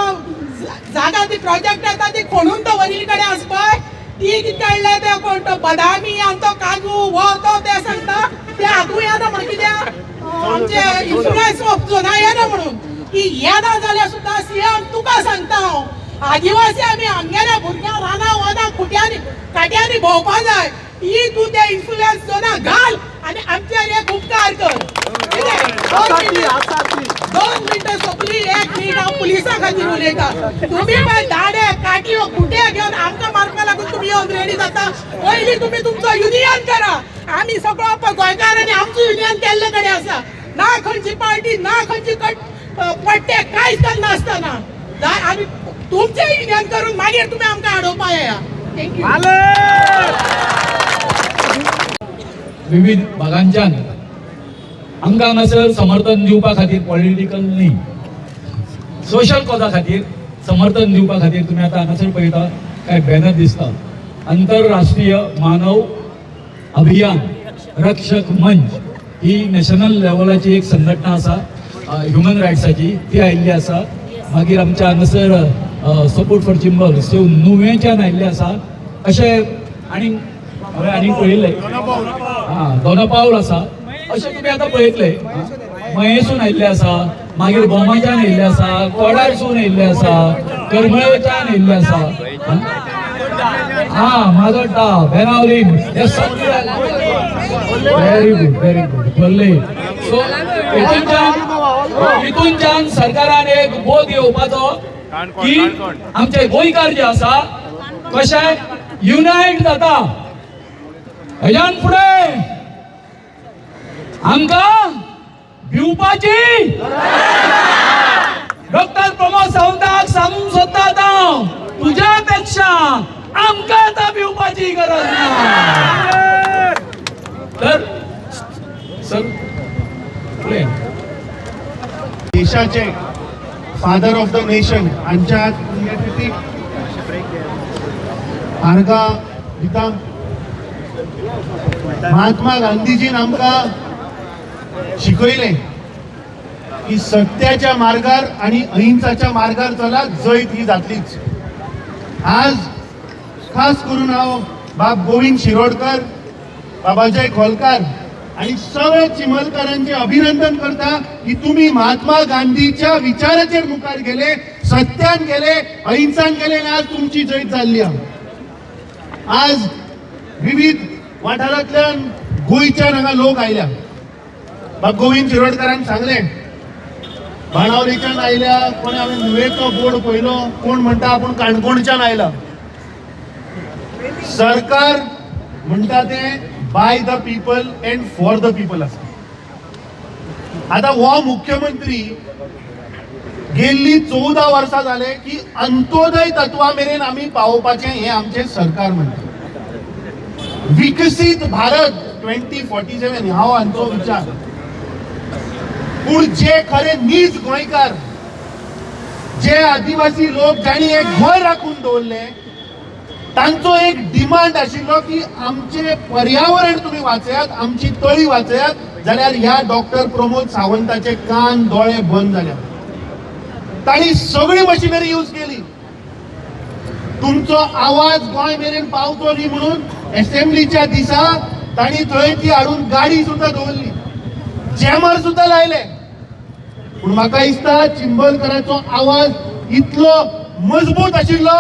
[SPEAKER 2] जागा ती प्रोजेक्ट येता ती खोणून तो वरिल्ली कडेन आसा पळय, ती कितें काडले ते कोण तो बदामी आनी तो काजू हो तो ते सांगता ते हातूं येना म्हण कित्याक आमचे इन्फ्लुएन्स ऑफ झोना येना म्हणून. की येना जाल्यार सुद्दां सीएम तुका सांगता हांव, आदिवासी आमी आमगेल्या भुरग्यांक रानां वनां खुट्यांनी काट्यांनी भोंवपा जाय. ही तूं ते इन्फ्लुएन्स झोना घाल आनी आमचेर एक उपकार कर. 2 मिनटां सोंपली, 1 मिनीट हांव पुलिसां खातीर उलयता. तुमी पळय दाडे काटयो खुटे घेवन आमकां मारपा लागून तुमी येवन रेडी जाता. पयलीं तुमी तुमचो युनियन करा. आमी सगळो गोंयकारांनी आमचो युनियन केल्ले कडेन आसा. ना खंयची पार्टी ना खंयची पट्टे कांयच करना आसतना आमी तुमचें युनियन करून मागीर तुमी आमकां आडोवपा येया. थँक्यू.
[SPEAKER 1] विविध भागांच्यान आमकां हांगासर समर्थन दिवपा खातीर पॉलिटिकल न्ही सोशल कॉजा खातीर समर्थन दिवपा खातीर तुमी आतां हांगासर पळयता काय बॅनर दिसता. आंतरराष्ट्रीय मानव अभियान रक्षक मंच ही नॅशनल लेवलाची एक संघटना आसा ह्युमन रायट्साची, ती आयिल्ली आसा. मागीर आमच्या हांगासर सपोर्ट फॉर चिंबल सेव नुवेंच्यान आयिल्ले आसा. अशें आनी पळयले दोनापावल आसा. अशें तुमी आतां पळयतले मयेसून आयिल्ले आसा, मागीर बोमाच्यान आयिल्ले आसा, कोडारसून आयिल्ले आसा, करमळेच्यान आयिल्ले आसा, माजोड्डा बेनावलीम हे सगळे व्हेरी गुड भरले. सो हितूनच्यान सरकारान एक बोध येवपाचो की आमचे गोंयकार जे आसा कशे युनायट जाता. हेज्यान फुडें आमकां भिवपाची डॉक्टर प्रमोद सावंताक सांगूंक सोदता हांव, तुज्या पेक्षा आमकां आतां भिवपाची गरज ना. तर सर
[SPEAKER 3] देशाचे फादर ऑफ द नेशन हांच्या पुण्यतिथीक आर्गां दिता. महात्मा गांधीजीन आमकां शिकयलें की सत्याच्या मार्गार आणि अहिंसाच्या मार्गार चला, जैत ही जातलीच. आज खास करून हांव बाब गोविंद शिरोडकर, बाबाजय खोलकार आणि सगळे चिमलकारांचे अभिनंदन करता की तुम्ही महात्मा गांधीच्या विचाराचेर मुखार गेले, सत्यान गेले, अहिंसान गेले आणि आज तुमची जैत जाल्ली. आज विविध वाठारांतल्यान गोंयच्यान हांगा लोक आयल्या. बाब गोविंद शिरोडकरान सांगलें बाणावलेच्यान आयल्या, कोणी हांवें नुवेचो बोर्ड पळयलो, कोण म्हणटा आपूण काणकोणच्यान आयला.
[SPEAKER 7] सरकार म्हणटा ते by the people and for the people आसा. आता हो मुख्यमंत्री गेल्ली 14 वर्सां जाले की अंत्योदय तत्वा मेरेन आमी पावोवपाचें हें आमचें सरकार म्हणटा. विकसीत भारत 2047 हो आमचो विचार. पूण जे खरे नीज गोंयकार, जे आदिवासी लोक जाणी एक घर राखून दवरले, तांचो एक डिमांड आशिल्लो की आमचे पर्यावरण तुम्ही वाचयात, आमची तळी वाचयात, जाल्यार ह्या डॉक्टर प्रमोद सावंताचे कान दोळे बंद जाले. तांणी सगळी मशिनरी यूज केली. तुमचो आवाज गोंय मेरेन पावचो न्ही म्हणून असेंब्लीच्या दिसा तांणी थंय ती हाडून गाडी सुद्धा दवरली, जॅमर सुद्धा लायले. पूण म्हाका दिसता चिंबलकराचो आवाज इतलो मजबूत आशिल्लो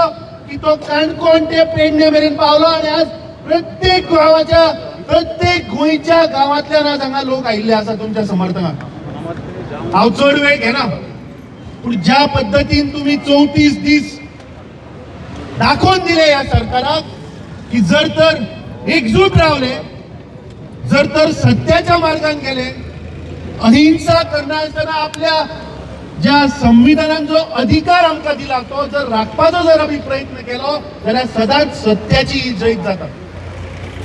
[SPEAKER 7] की तो काणकोण ते पेडणे मेरेन पावलो आनी आज प्रत्येक गांवाच्या, प्रत्येक गोंयच्या गांवांतल्यान आज हांगा लोक आयिल्ले आसा तुमच्या समर्थनाक. हांव चड वेळ घेना, पूण ज्या पद्दतीन तुम्ही 34 दीस दाखोवन दिले ह्या सरकाराक की जर तर एकजूट रावले, जर तर सत्याच्या मार्गान गेले, अहिंसा करनासतना आपल्या ज्या संविधानान जो अधिकार आमकां दिला तो जर राखपाचो जर आमी प्रयत्न केलो जाल्यार सदांच सत्याची ही जैत जाता.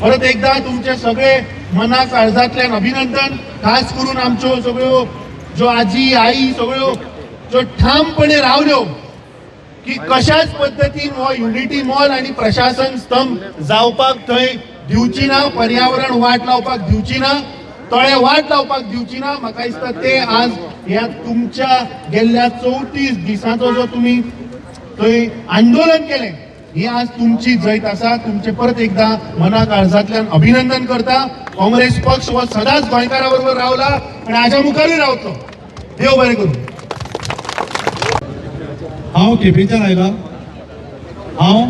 [SPEAKER 7] परत एकदा तुमचे सगळे मना काळजांतल्यान अभिनंदन. खास करून आमच्यो सगळ्यो ज्यो आजी आई सगळ्यो ज्यो ठामपणे रावल्यो की कशाच पद्दतीन हो युनिटी मॉल आणि प्रशासन स्तंभ जावपाक थंय दिवची ना, पर्यावरण वाट लावपाक दिवची ना, तळे वाट लावपाक दिवची ना. म्हाका दिसता ते आज ह्या तुमच्या गेल्ल्या 34 दिसांचो जो तुम्ही थंय आंदोलन केलें, ही आज तुमची जैत आसा. तुमचे परत एकदा मना काळजांतल्यान अभिनंदन करता. काँग्रेस पक्ष हो सदांच गोंयकारा बरोबर रावला आनी हाच्या मुखारूय रावतलो. देव बरें करूं.
[SPEAKER 8] हांव केपेंच्यान आयला. हांव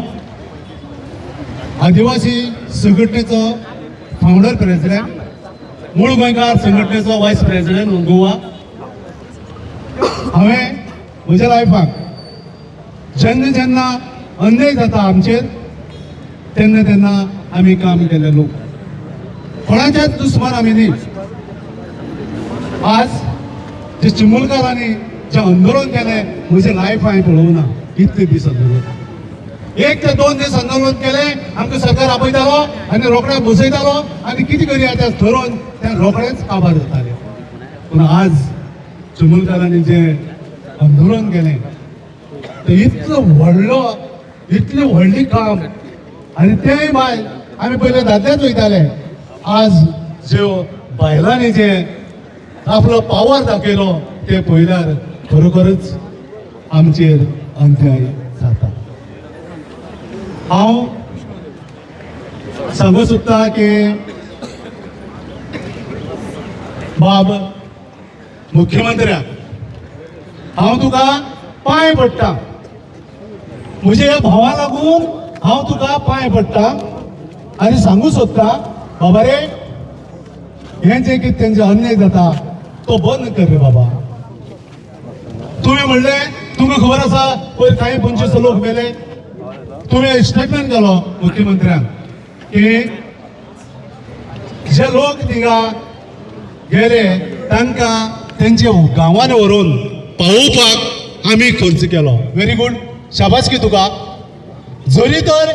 [SPEAKER 8] आदिवासी संघटनेचो फाउंडर प्रेसिडेंट, मूळ गोंयकार संघटनेचो वायस प्रेसिडेंट गोवा. हांवें म्हज्या लायफाक जेन्ना जेन्ना अन्याय जाता आमचेर तेन्ना तेन्ना आमी काम केले लोक. कोणाचेच दुस्मान आमी न्ही. आज जे चिमुलकारांनी जे आंदोलन केलें म्हजें लायफ हांवें पळोवना. इतले दीस आंदोलन, 1 ते 2 दीस आंदोलन केलें, आमकां सरकार आपयतालो आनी रोखडें बसयतालो आनी कितें करया तें ठरोवन तें रोखडेंच काबार जातालें. पूण आज चिमुलकारांनी जे आंदोलन केलें तें इतलें व्हडली काम. आनी तेय भायर आमी पयले दादलेच वयताले. आज ज्यो बायलांनी जे आपलो पावर दाखयलो ते पळयल्यार खरोखरच आमचेर अन्याय जाता. हांव सांगूं सोदतां की बाब मुख्यमंत्र्याक हांव तुका पांय पडटां. म्हज्या ह्या भावा लागून हांव तुका पांय पडटां आनी सांगूं सोदतां, बाबा रे, हें जें कितें तेंचें अन्याय जाता तो बंद कर रे बाबा. तुम्ही म्हणले, तुमकां खबर आसा पयर काही 25 लोक मेले. तुम्ही स्टेटमेंट केलो मुख्यमंत्र्याक की जे लोक थिंगा गेले तांकां तेंचे गांवांनी व्हरून पावोवपाक आमी खर्च केलो. व्हेरी गुड, शाबासकी तुका. जरी तर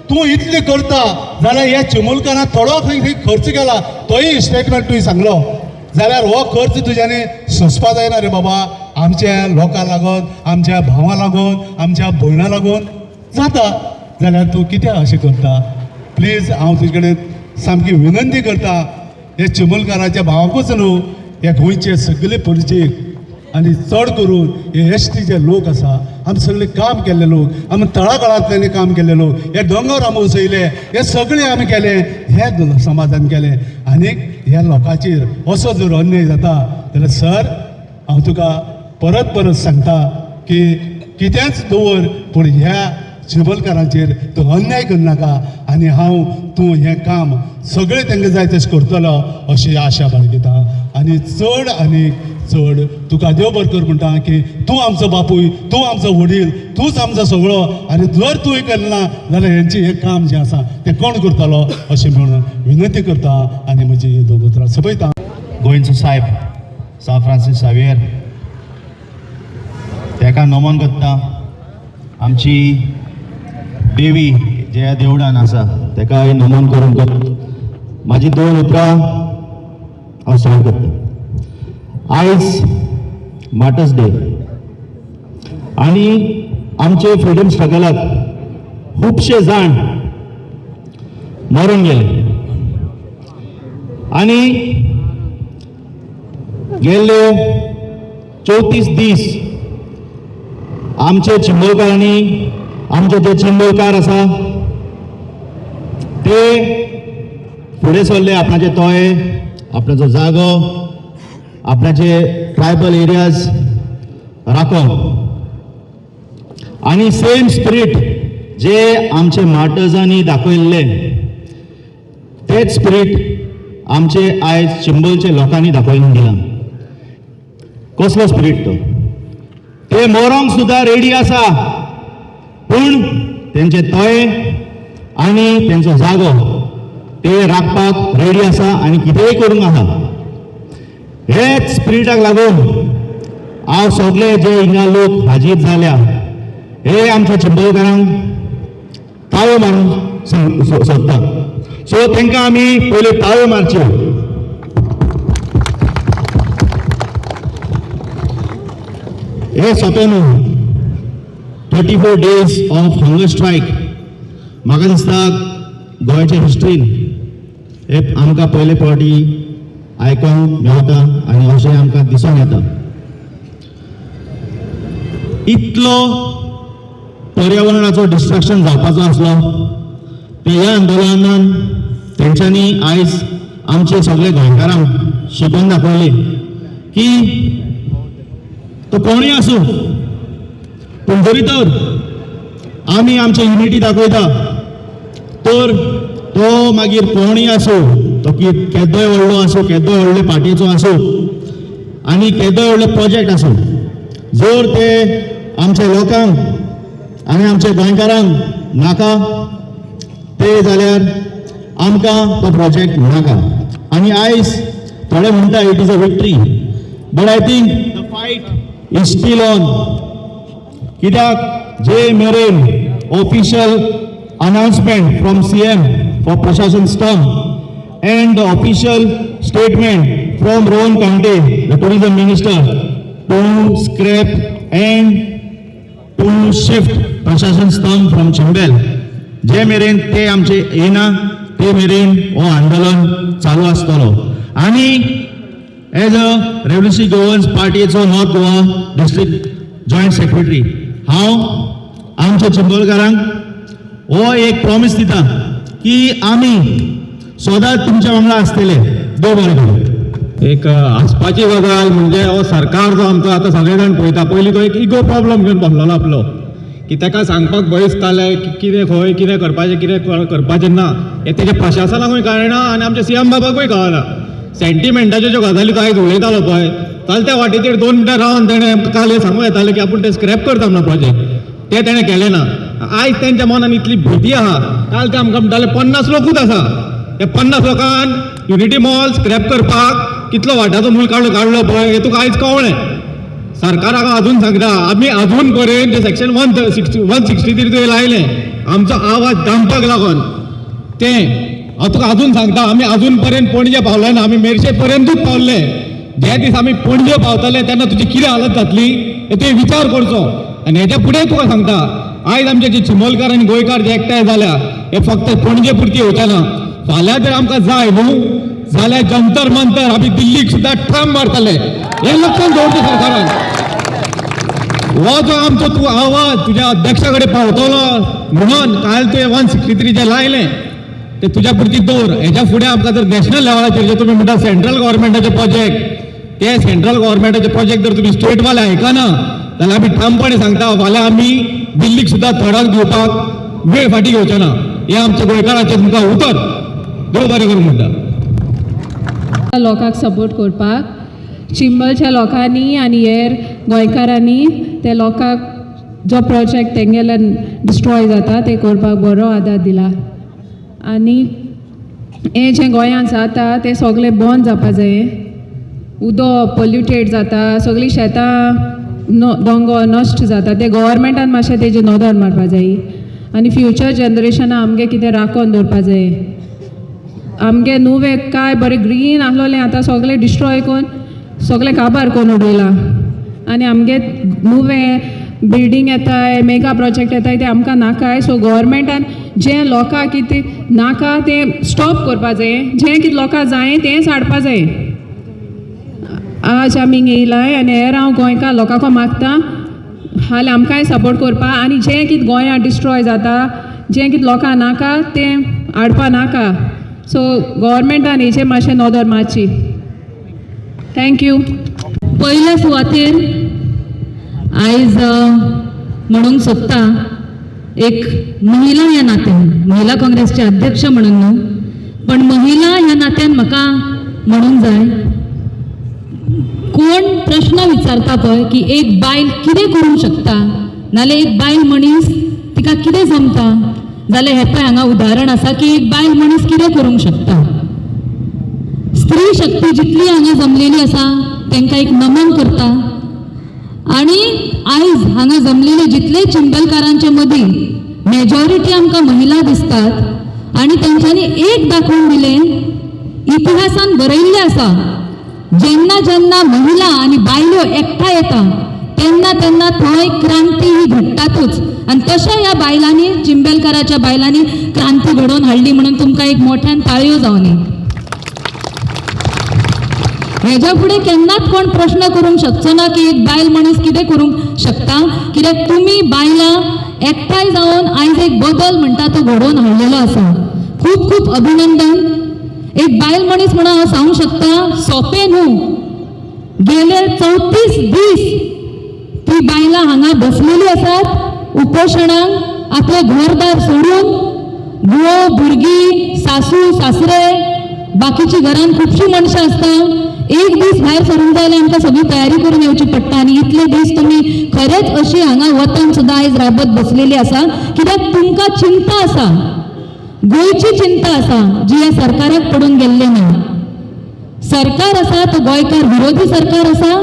[SPEAKER 8] तूं इतलें करता जाल्यार ह्या चिमुलकारांक थोडो खंय खर्च केला तोय स्टेटमेंट तुवें सांगलो जाल्यार हो खर्च तुज्यानी सोंसपा जायना रे बाबा. आमच्या लोकां लागून, आमच्या भावां लागून, आमच्या भयणां लागून जाता जाल्यार तूं कित्याक अशें करता. प्लीज हांव तुजे कडेन सामकी विनंती करता, हे चिमुलकाराच्या भावाकूच न्हू, हे गोंयचे सगळे परिचीत आनी चड करून हे एसटी जे लोक आसा, आमी सगळे काम केल्ले लोक, आमी तळागाळांतल्यानी काम केल्ले लोक, हे दोंगर आमी वसयले, हे सगळे आमी केले, हे समाजान केले. आनीक ह्या लोकांचेर असो जर अन्याय जाता जाल्यार सर हांव तुका परत परत सांगता की कितेंच दवर पूण ह्या चिमुलकारांचेर तूं अन्याय करनाका. आनी हांव तूं हें काम सगळें तांकां जाय तशें करतलो अशी आशा बाळगिता. आनी चड आनी चड तुका देव बरें कर म्हणटा की तूं आमचो बापूय, तूं आमचो वडील, तूंच आमचो सगळो, आनी जर तुवें केलें ना जाल्यार हेंचें हें काम जें आसा तें कोण करतलो अशें म्हणून विनंती करता आनी म्हजी दोन उतरां सोंपयता.
[SPEAKER 9] गोंयचो साहेब सा फ्रांसीस सावेर तेका नमन करता. आमची देवी जे ह्या देवळान आसा तेका नमन करून करता. म्हाजी दोन उतरां हांव सांग करता. आयज मार्टर्स डे आनी आमचे फ्रिडम स्ट्रगलाक खुबशे जाण मरून गेले आनी गेल्ले 34 दीस आमचे चिंबोळकारांनी आमचे जे चिंबोळकार आसा ते फुडें सरले. आपणाचे तोय, आपणाचो जागो, आपणाचे ट्रायबल एरियाज राखप आनी सेम स्पिरीट जे आमचे मार्टर्सांनी दाखयल्ले तेच स्पिरीट आमचे आयज चिंबोलचे लोकांनी दाखोवन दिला. कसलो स्पिरीट तो? ते मरोंक सुद्दां रेडी आसा, पूण तेंचे तोय आनी तेंचो जागो ते राखपाक रेडी आसा आनी कितेंय करूंक आसा. हेच स्पिरिटाक लागून हांव सगळे जे हिंगा लोक हाजीर जाल्या हे आमच्या चिंबोळकारांक ताळयो मारूंक सोदता. सो तांकां आमी पयले ताळयो मारच्यो. हे सोंपें न्हू. 34 days ऑफ हंगर स्ट्रायक म्हाका दिसता गोंयच्या हिस्ट्रीन हे आमकां पयले फावटी आयकोंक मेळटा आनी अशें आमकां दिसून येता. इतलो पर्यावरणाचो डिस्ट्रक्शन जावपाचो आसलो ते ह्या आंदोलनान तेंच्यांनी आयज आमचे सगळे गोंयकारांक शिकून दाखयले की तो कोणूय आसूं पूण जरी तर आमी आमची युनिटी दाखयता तर तो मागीर कोणूय आसूं, तो केदोय व्हडलो आसूं, केदोय व्हडले पार्टीचो आसूं आनी केदोय व्हडले प्रोजेक्ट आसूं, जर ते आमच्या लोकांक आनी आमच्या गोंयकारांक नाका ते जाल्यार आमकां तो प्रोजेक्ट नाका. आनी आयज थोडे म्हणटा it is a victory, but I think the fight is steel on. कित्याक जे मेरेन official announcement from CM for Prashashan Stump and the official statement from Rowan County, the tourism minister, to scrap and to shift Prashashan Stump from Chimbel. जे मेरेन ते आमचे येना ते मेरेन हो आंदोलन चालू आसतलो. आनी एज अ रेव्होल्युशनरी गोवन्स पार्टीचो north Goa district joint secretary हांव आमच्या चिंबोळकारांक हो एक प्रॉमिस दिता की आमी सदांच तुमच्या वांगडा आसतले. देव बरें करूं.
[SPEAKER 10] एक हांसपाची गजाल म्हणजे हो सरकार जो आमचो आतां सगळे जाण पळयता, पयलीं तो एक इगो प्रॉब्लम घेवन बसलेलो आपलो की ताका सांगपाक भंय दिसताले की कितें खंय कितें करपाचें कितें करपाचें ना. हे तेजे प्रशासनाकूय कळना आनी आमच्या CM बाबाकूय कळना. सेंटिमेंटाच्यो ज्यो गजाली तो आयज उलयतालो पळय, जाल्यार त्या वाटेचेर 2 मिनटां रावन तेणें काल हे सांगूं येतालें की आपूण ते स्क्रॅप करता म्हणून प्रोजेक्ट. ते तेणें केलें ना. आयज तेंच्या मनान इतली भीती आहा. काल ते आमकां म्हणटाले 50 लोकूच आसा. ते 50 लोकांन युनिटी मॉल स्क्रॅप करपाक कितलो वाटाचो मूल काडलो पळय हे तुका आयज कळ्ळें. सरकाराक अजून सांगता आमी अजून पर्यंत जे सेक्शन 163 लायलें आमचो आवाज दामपाक लागून तें हांव तुका अजून सांगता आमी अजून पर्यंत पणजे पावले ना. आमी मेरशे पर्यंतूच पावले. जे दीस आमी पणजे पावतले तेन्ना तुजी कितें हालत जातली ते विचार करचो. आनी हेच्या फुडें तुका सांगता आयज आमचे जे चिंबोलकार आनी गोंयकार जे एकठांय जाल्या हे फक्त पणजे पुरती येवचे ना. फाल्यां जर आमकां जाय न्हू जाल्यार जंतर मंतर आमी दिल्लीक सुद्दां ठाम मारतले. हे लक्षात दवरचें सरकारान. हो जो आमचो तूं आवाज तुज्या अध्यक्षा कडेन पावतलो म्हणून काल तुवें 163 जे लायलें ते तुज्या पुरती दवर. हेच्या फुडें आमकां जर नॅशनल लेवलाचेर जे तुमी म्हणटा सेंट्रल गव्हर्मेंटाचे प्रोजेक्ट ते सेंट्रल गव्हर्मेंटाचे प्रोजेक्ट जर तुमी स्टेटवाले आयकना जाल्यार आमी ठामपणे सांगता फाल्यां आमी दिल्लीक सुद्दां थडाक दिवपाक वेळ फाटी घेवचे ना. हे आमच्या गोंयकारांचें तुमकां उतर. देव बरें करूं म्हणटा.
[SPEAKER 11] लोकांक सपोर्ट करपाक चिंबलच्या लोकांनी आनी हेर गोंयकारांनी ते लोकांक जो प्रोजेक्ट तेंगेल्यान डिस्ट्रॉय जाता ते करपाक बरो आदार दिला. आनी हें जें गोंयांत जाता तें सगळें बंद जावपा जायें. उदक पोल्युटेड जाता, सगळीं शेतां दोंगर नश्ट जाता. ते गव्हर्मेंटान मातशें तेजेर नदर मारपा जायी आनी फ्युचर जनरेशनां आमगे कितें राखून दवरपा जायें. आमगे नुवें काय बरें ग्रीन आहलोलें आतां सगळें डिस्ट्रॉय करून सगळें काबार करून उडयलां. आनी आमगे नुवें बिल्डींग येताय, मेगा प्रोजेक्ट येताय ते आमकां नाकाय. सो गव्हर्मेंटान जें लोकांक कितें नाका तें स्टॉप करपा जायें, जें कितें लोकांक जाय तेंच हाडपा जायें. आज आमी येयलाय आनी हेर हांव गोंयकार लोकांक मागता हाल आमकांय सपोर्ट करपा. आनी जें कितें गोंयांत डिस्ट्रॉय जाता, जें कितें लोकांक नाका तें हाडपा नाका. सो गव्हर्मेंटान हेचेर मातशें नदर मारची. थँक्यू.
[SPEAKER 12] पयल्या सुवातेर आयज म्हणूंक सोदता एक महिला ह्या नात्यान, महिला काँग्रेसचे अध्यक्ष म्हणून न्हू पण महिला ह्या नात्यान म्हाका म्हणूंक जाय, कोण प्रश्न विचारता पळय की एक बायल कितें करूंक शकता नाल्यार एक बायल मनीस तिका कितें जमता, जाल्यार हें पळय हांगा उदाहरण आसा की एक बायल मनीस कितें करूंक शकता. स्त्री शक्ती जितली हांगा जमलेली आसा तांकां एक नमन करता. आनी आयज हांगा जमलेले जितले चिंबलकारांचे मदीं मेजॉरिटी आमकां महिला दिसतात आनी तांच्यांनी एक दाखोवन दिलें, इतिहासान बरयल्लें आसा जेन्ना जेन्ना महिला आनी बायलो एकठांय येता तेन्ना तेन्ना थंय क्रांती ही घडटातूच. आनी तशें ह्या बायलांनी चिंबलकाराच्या बायलांनी क्रांती घडोवन हाडली म्हणून तुमकां एक मोठ्यान ताळयो जावनी. हेज्या फुडें केन्नाच कोण प्रश्न करूंक शकचो ना की एक बायल मनीस कितें करूंक शकता, कित्याक तुमी बायलां एकठांय जावन आयज एक बदल म्हणटा तो घडोवन हाडलेलो आसा. खूब खूब अभिनंदन. एक बायल मनीस म्हणून हांव सांगूंक शकता सोंपें न्हू. गेले 34 दीस ती बायलां हांगा बसलेली आसात उपोशणांक. आपलें घरदार सोडून घोव भुरगीं सासू सासरे बाकीची घरान खुबशीं मनशां आसता. एक दीस भायर सरूंक जाय जाल्यार आमकां सगळी तयारी करून येवची पडटा. आनी इतले दीस तुमी खरेंच अशी हांगा वतन सुद्दां आयज राबत बसलेली आसा कित्याक तुमकां चिंता आसा, गोंयची चिंता आसा जी ह्या सरकाराक पडून गेल्ले ना. सरकार आसा तो गोंयकार विरोधी सरकार आसा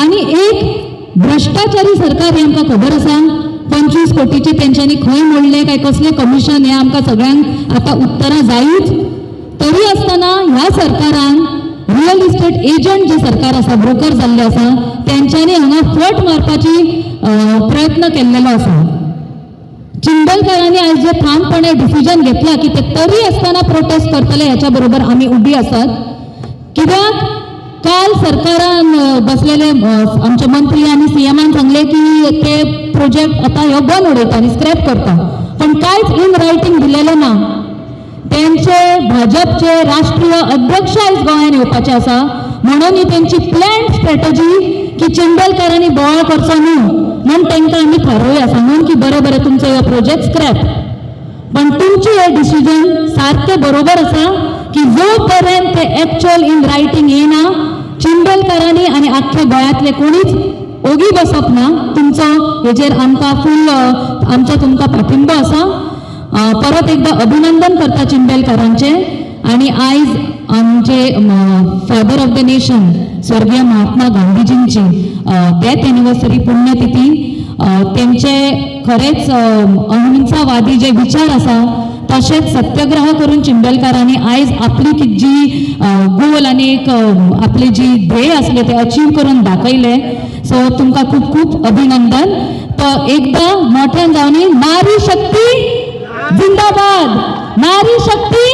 [SPEAKER 12] आनी एक भ्रश्टाचारी सरकार हें आमकां खबर आसा. 25 कोटीचे तेंच्यांनी खंय मोडले काय कसले कमिशन हें आमकां सगळ्यांक आतां उत्तरां जायूच. तरी आसतना ह्या सरकारान रियल इस्टेट एजंट जे सरकार आसा, ब्रोकर जाल्ले आसा, तेंच्यांनी हांगा फट मारपाची प्रयत्न केल्लेलो आसा. चिंबलकारांनी आयज जे ठामपणे डिसिजन घेतला की ते तरी आसतना प्रोटेस्ट करतले हेच्या बरोबर आमी उबी आसात. कित्याक काल सरकारान बसलेले आमचे मंत्री आनी सीएमान सांगले की ते प्रोजेक्ट आतां ह्यो बंद उडयता आनी स्क्रॅप करता, पण कांयच इन रायटींग दिलेलें ना. तेंचे भाजपचे राष्ट्रीय अध्यक्ष आयज गोंयांत येवपाचे आसा म्हणून ही तेंची प्लॅन स्ट्रॅटजी की चिंबलकारांनी बोवाळ करचो न्हू म्हणून तांकां आमी थारोवया सांगून की बरें बरें तुमचो हो प्रोजेक्ट स्क्रॅप. पण तुमचे हे डिसिजन सारकें बरोबर आसा की जो पर्यंत ते एक्चुअल इन रायटींग येना चिंबलकारांनी आनी आख्ख्या गोंयांतले कोणीच ओगी बसप ना. तुमचो हेजेर आमकां फूल आमचो तुमकां पाठिंबो आसा. परत एकदा अभिनंदन करता चिंबलकारांचे. आनी आयज आमचे फादर ऑफ द नेशन स्वर्गीय महात्मा गांधीजींची डेथ एनिवर्सरी पुण्यतिथी. तेंचे खरेंच अहिंसावादी जे विचार आसा तशेंच सत्याग्रह करून चिंबलकारांनी आयज आपली जी गोल आनी एक आपली जी ध्येय आसले ते अचीव करून दाखयले. सो तुमकां खूब खूब अभिनंदन. तो एकदा मोठ्यान जावनी नारी शक्ती जिंदाबाद, नारी शक्ती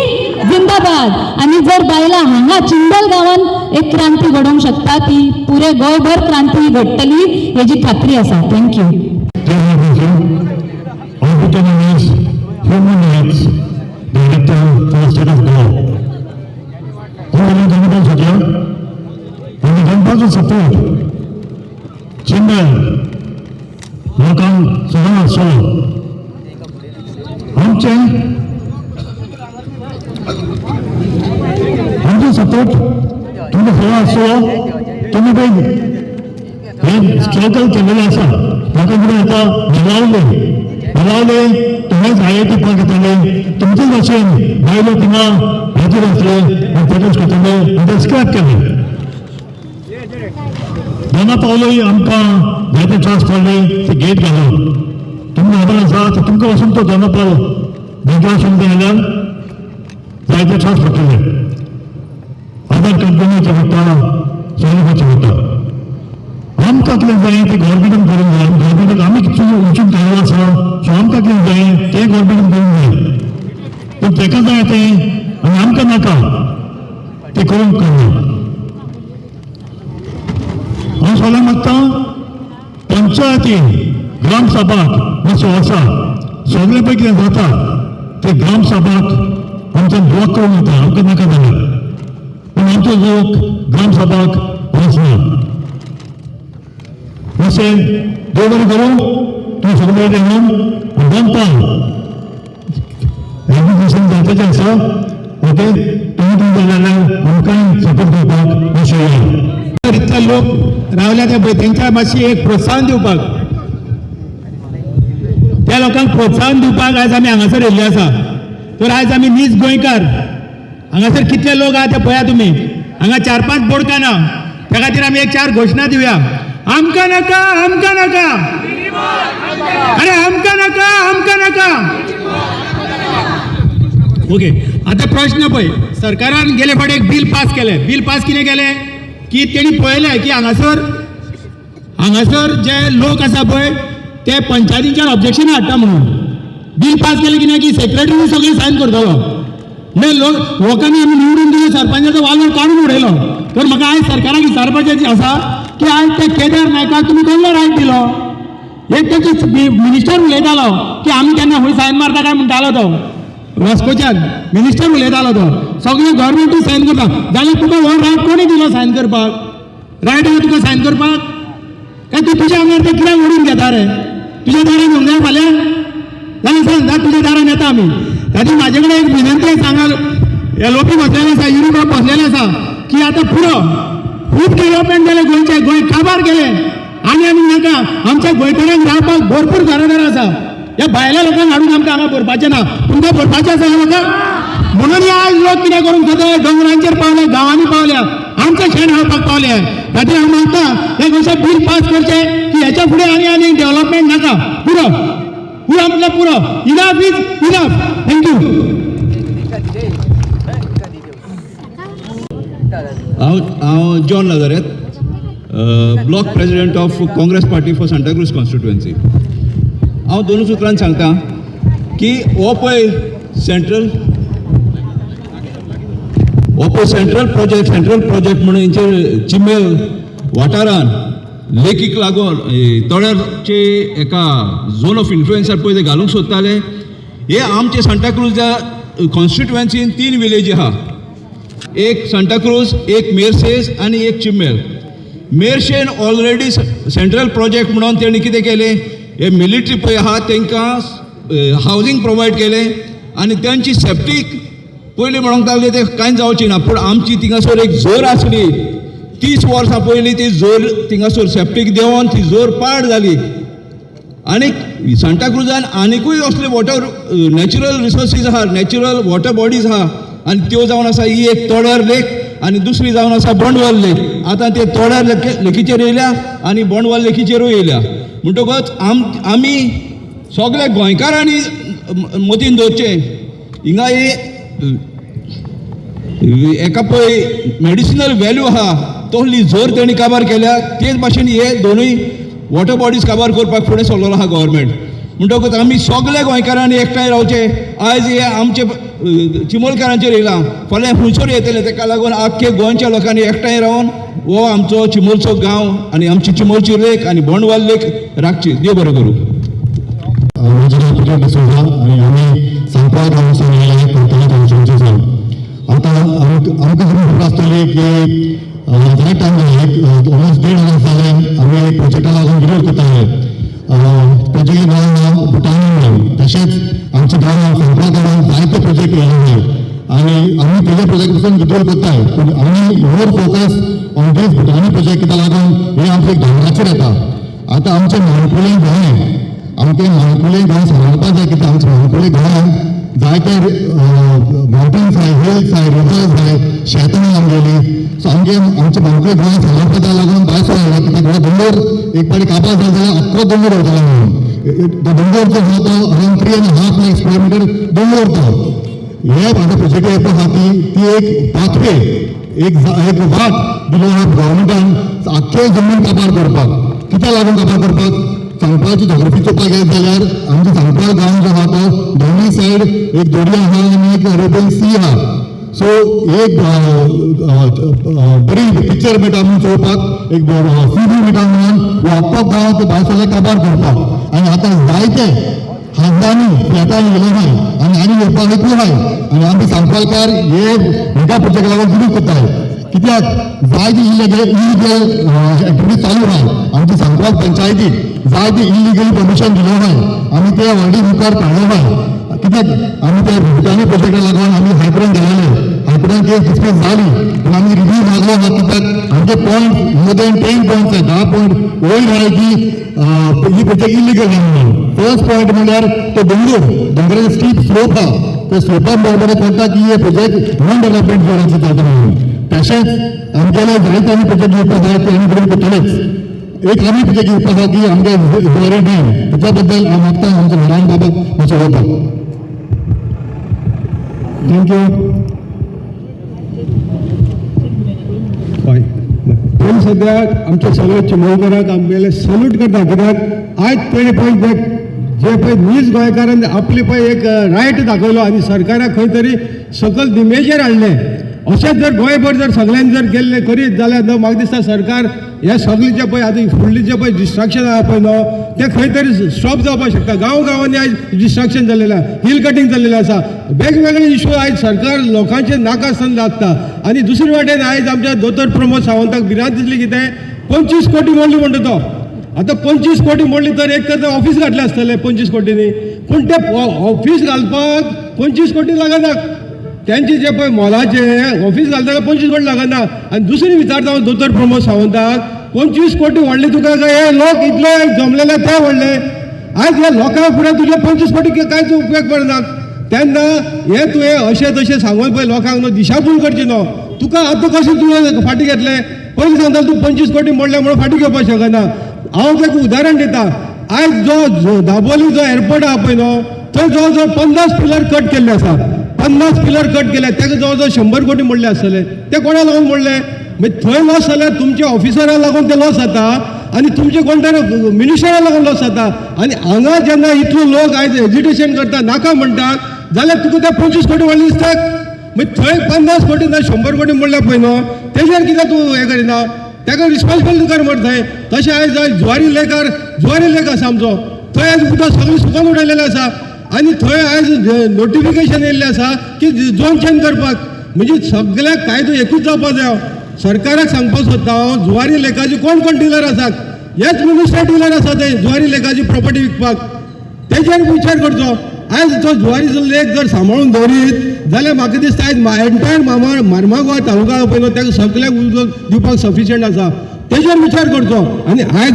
[SPEAKER 12] जिंदाबाद. आणि जर बायलां हांगा चिंबल गांवांत एक क्रांती घडोवंक शकता ती पुरे गोंयभर क्रांती घडटली हेजी खात्री आसा. थँक्यू.
[SPEAKER 9] लोकांक सगळं आसलो आमचे सपोर्ट तुमकां सगळं आसलो. तुम्ही सर्कल केलेले आसा ताका कितें जाता मेलावले तुम्हेच IIT पाक येतले तुमचे भाशेन बायलो थिंगा हाजीर आसले आनी प्रॉटेस्ट करतले आनी स्क्रॅप केले दोना पावलोय आमकां जायते चान्स पडले ते गेट घालून तुमकां खबर आसा तुमकां वचून तो दोना पावल बँकेर वचून गेल्यार जायते चान्स पडटले आधार कार्ड बनवचें पडटा सगळें करचें पडटा आमकां कितें जाय तें गव्हर्मेंटान करूंक जाय गव्हर्मेंटाक आमी वचून काडलो आसा सो आमकां कितें जाय तें गव्हर्मेंटान करूंक जाय पूण ताका जाय तें आनी आमकां नाका तें करूंक कळना हांव सगळ्यांक मागता पंचायतीन ग्रामसभाक मातसो आसा सगळे पळय कितें जाता ते ग्रामसभाक आमच्यान ब्लॉक करून वता आमकां नाका जाल्यार पूण आमचो लोक ग्रामसभाक वचना अशें देव बरें करूं तूं सगळे येवन दनपार एज्युकेशन जावपाचें आसा ओके तुमी जाल्यार आमकांय सपोर्ट करपाक अशें
[SPEAKER 10] इतले लोक रावल्या ते तेंकां मातशी एक प्रोत्साहन दिवपाक त्या लोकांक प्रोत्साहन दिवपाक आयज आमी हांगासर येयल्ले आसा तर आयज आमी नीज गोंयकार हांगासर कितले लोक आहा ते पळया तुमी हांगा 4-5 बोडकां ना त्या खातीर आमी एक 4 घोशणा दिवया आमकां नाका आमकां नाका अरे आमकां नाका आमकां नाका ओके आतां प्रश्न पळय सरकारान गेले फावट एक बिल पास कितें केलें की तेणी पळयलें की हांगासर जे लोक आसा पळय ते पंचायतींच्यान ऑब्जेक्शन हाडटा म्हणून बिल पास केलें कित्याक की सेक्रेटरी सगळें सायन करतलो म्हणजे लोकांनी आमी निवडून दिले सरपंचाचो वालोर काडून उडयलो तर म्हाका आयज सरकाराक विचारपाचें आसा की आयज ते केदार नायकाक तुमी कसलो रायट दिलो एक तेचो मिनिस्टर उलयतालो की आमी केन्ना खंय सायन मारता काय म्हणटालो तो वास्कोच्यान मिनिस्टर उलयतालो तो सगळे गव्हर्मेंटूय सायन करता जाल्यार तुका हो रायट कोणी दिलो सायन करपाक रायट आहा तुका सायन करपाक काय तूं तुज्या आंगार ते कित्याक ओडून घेता रे तुज्या दारान येवंक जाय फाल्यां जाल्यार सांग जा तुज्या दारान येता आमी ताची म्हाजे कडेन एक विनंती सांगा हे लोक बसलेले आसा युरोपाक बसलेले आसा की आतां पुरो खूब डेव्हलपमेंट केले गोंयचे गोंय काबार केले आनी नाका आमच्या गोंयकारांक रावपाक भरपूर घरादार आसा ह्या भायल्या लोकांक हाडून आमकां हांगा भरपाचें ना तुमकां भरपाचें आसा ह्या लोकांक म्हणून आयज लोक कितें करूंक सोदता दोंगरांचेर पावले गांवांनी पावल्या आमचें शेण हाडपाक पावले खातीर हांव मागता एक अशें बिल पास करचें की हेच्या फुडें आनी डेव्हलपमेंट नाका पुरो म्हटल्यार पुरो इनफ इज इनफ थँक्यू
[SPEAKER 13] हांव John Nazareth block president of Congress party for Santacruz constituency हांव 2 उतरांनी सांगता की हो पळय सेंट्रल प्रोजेक्ट म्हणून हेंचेर चिमेल वाठारान लेकीक लागून तळ्यारचे एका झोन ऑफ इन्फ्लुएन्सार पळय ते घालूंक सोदताले हे आमचे सांताक्रूजा कॉन्स्टिट्युएन्सीन 3 विलेजी आहा एक सांताक्रूज एक मेर्सेस आनी एक चिमेल मेर्शेन ऑलरेडी सेंट्रल प्रोजेक्ट म्हणून तेणी कितें केलें हे मिलिटरी पळय आहा तांकां हावजींग प्रोवायड केलें आनी तांची सेफ्टीक पयलीं म्हणूंक लागले ते कांय जावचें ना पूण आमची थिंगासर एक जोर आसली 30 वर्सां पयलीं ती जोर थिंगासर सेफ्टीक देंवन ती जोर पाड जाली आनीक सांताक्रूजान आनिकूय असले वॉटर नॅचरल रिसोर्सीस आहा नॅचरल वॉटर बॉडीज आहा आनी त्यो जावन आसा ही एक तोड्यार लेक आनी दुसरी जावन आसा बोंडवाल लेक आतां ते तोड्यार लेकीचेर येयल्या आनी बोंडवाल लेकीचेरूय येयल्या म्हणटकच आमी सगळे गोंयकारांनी मतीन दवरचें हिंगा एका पळय मेडिसिनल वॅल्यू आहा तसली जोर तेणी काबार केल्या तेच भाशेन हे दोनूय वॉटर बॉडीज काबार करपाक फुडें सरलेलो आहा गव्हर्मेंट म्हणटकच आमी सगळे गोंयकारांनी एकठांय रावचे आयज हे आमचे चिमोलकारांचेर येयलां फाल्यां खंयसर येतले ताका लागून आख्खे गोंयच्या लोकांनी एकठांय रावन हो आमचो चिमोलचो गांव आनी आमची चिमोलची लेक आनी बोंडवाल लेक राखची देव बरें करूं
[SPEAKER 9] म्हजें नांव पिटर डिसोजा आनी आमी सांगपाक हांगासर येयले कोंकणी कॉन्स्टिट्युएन्सीसान आतां आमकां खबर आसतली की जाय टायम ऑलमोस्ट 1.5 वर्स जाले आमी प्रोजेक्टा लागून विरोध करताले प्रोजेक्ट नांव भुटानी तशेंच आमच्या गांवांत सांपळा जायते प्रोजेक्ट येयले आनी आमी तेजे प्रोजेक्ट पसून विड्रॉल करताय पूण आमी मोर फोकस ऑन दीस भुटानी प्रोजेक्ट कित्याक लागून हे आमचे गांवाचेर येता आतां आमचें माणकुलें गोंय आमचें माणकुलें गोंय सांबाळपाक जाय कित्याक आमचें माणकुलें गोंयांत जायते मावंटन्स आहाय हिल्स आहाय रिवर्स आहाय शेतां आमगेली सो आमचें माणकुलें गोंय सांबाळपाक लागून भायर आयला कित्याक हो दोंगर एक पाटी कापास जालो जाल्यार आख्खो दोंगर वयतलो म्हणून तो दोंगर जो आहा तो अरावंड 3.5 लाख स्क्वेअर मिटर दोंगर तो हे आतां प्रोजेक्ट येवपा खातीर ती एक पाथवे एक वाट दिलो आहा गव्हर्मेंटान आख्खे जमीन काबार करपाक कित्याक लागून काबार करपाक सांगपाची जॉग्रफी चोवपाक गेले जाल्यार आमचो सांगपाळ गांव जो आहा तो दोनूय सायड एक दर्या आहा आनी एक अरेबियन सी आहा सो एक बरी पिक्चर मेळटा म्हणून चोवपाक एक सीन मेळटा म्हणून आख्खो गांव ते भायर सगळे काबार करपाक आनी आतां जायते खासदानी फ्लॅटान गेले आहाय आनी येवपाक येतलो आहाय आनी आमी सांगपालकार हे मेगा प्रोजेक्ट लागून सुरू करताय कित्याक जायती इलिगल एक्टिविटीज चालू आहाय आमची सांगपाल पंचायतीक जायती इलिगली परमिशन दिलो आहाय आमी ते ऑलरेडी मुखार काडलो आहाय कित्याक आमी ते भुतानी प्रोजेक्टा लागून आमी हायकोर्टान गेलेले हायकोर्टान केस डिस्कस जाली पूण आमी रिव्यू मागलो आहा कित्याक आमचे पॉयंट मोर दॅन 10 पॉयंट्स आहाय 10 पॉयंट वयर आहाय की ही प्रोजेक्ट इलिगल म्हणून फर्स्ट पॉयंट म्हणल्यार तो दोंगराचे स्टीप स्लोप आहा त्या स्लोपान बरोबर कळटा की हे प्रोजेक्ट नॉन डेव्हलपमेंट जोनाचे जाता म्हणून तशेंच आमगेले जायते आमी प्रोजेक्ट घेवपाक जाय ते आमी करून करतलेच एक आमी प्रोजेक्ट घेवपाक आहा की आमगे जोरे डॅम तेच्या बद्दल हांव मागता आमच्या नारायण बाबाक मातशें उलोवपाक थँक्यू
[SPEAKER 8] पयलीं सद्याक आमचे सगळे चिंबोळकरांक आमगेले सल्यूट करता कित्याक आयज पयलीं पळय जे पळय नीज गोंयकारान आपली पळय एक रायट दाखयलो आनी सरकाराक खंय तरी सकल निमेजेर हाडले अशेंच जर गोंयभर जर सगळ्यांनी जर केल्ले करीत जाल्यार न्हू म्हाका दिसता सरकार हे सगळे जे पळय आतां फुडले जे पळय डिस्ट्रक्शन आहा पळय न्हू ते खंय तरी स्टॉप जावपाक शकता गांवांनी आयज डिस्ट्रक्शन जाल्लेलें आसा हिल कटींग जाल्लेलें आसा वेगवेगळे इश्यू आयज सरकार लोकांचे नाकास्थान लागता आनी दुसरे वाटेन आयज आमच्या दोतोर प्रमोद सावंताक भिरांत दिसली कितें 25 कोटी मोडली म्हणटा तो आतां 25 कोटी मोडली तर एक तर ऑफीस घातलें आसतलें 25 कोटींनी पूण ते ऑफीस घालपाक 25 कोटी लागना त्यांचे जे पळय मोलाचे ऑफीस घालता 25 कोटी लागना आनी दुसरी विचारता हांव दोतोर प्रमोद सावंताक 25 कोटी व्हडले तुका काय हे लोक इतले जमलेले ते व्हडले आयज हे लोकां फुडें तुजे 25 कोटी कांयच उपयोग पडना तेन्ना हे तुवें अशें तशें सांगून पळय लोकांक न्हू दिशाभूल करची न्हू तुका आतां कशें तुवें फाटीं घेतलें पयलीं सांगता तूं 25 कोटी मोडले म्हणून फाटीं घेवपाक शकना हांव ताका उदाहरण दिता आयज जो दाबोली जो एअरपोर्ट आहा पळय न्हू थंय जवळ जवळ 50 पिलर कट केल्ले आसा 50 पिलर कट केले ताका जवळ जवळ 100 कोटी मोडले आसतले ते कोणा लागून मोडले म्हणजे थंय लॉस जाल्यार तुमच्या ऑफिसरां लागून ते लॉस जाता आनी तुमचे कोण तरी मिनिस्टरां लागून लॉस जाता आनी हांगा जेन्ना इतलो लोक आयज एजिटेशन करता नाका म्हणटात जाल्यार तुका ते 25 कोटी व्हडले दिसतात म्हणजे थंय 50 कोटी ना 100 कोटी मोडल्या पळय न्हू तेजेर कित्याक तूं हें करिना ताका रिस्पॉन्सिबल कर म्हणटा थंय तशें आयज ज्वारी लेक आसा आमचो थंय आयज उदक सगळें सुकून उडयलेलें आसा आनी थंय आयज नोटिफिकेशन येयल्लें आसा की झोन चेंज करपाक म्हणजे सगळ्याक कायदो एकूच जावपाक जाय सरकाराक सांगपाक सोदता हांव जुवारी लेकाची कोण कोण डिलर आसात हेच मिनिस्टर डिलर आसा ते जुवारी लेकाची प्रॉपर्टी विकपाक तेजेर विचार करचो आयज तो जुवारीचो लेक जर सांबाळून दवरीत जाल्यार म्हाका दिसता आयज एंटायर मार्मागोवा तालुका पळय न्हू ताका सगळ्याक उदक दिवपाक सफिशियंट आसा तेजेर विचार करचो आनी आयज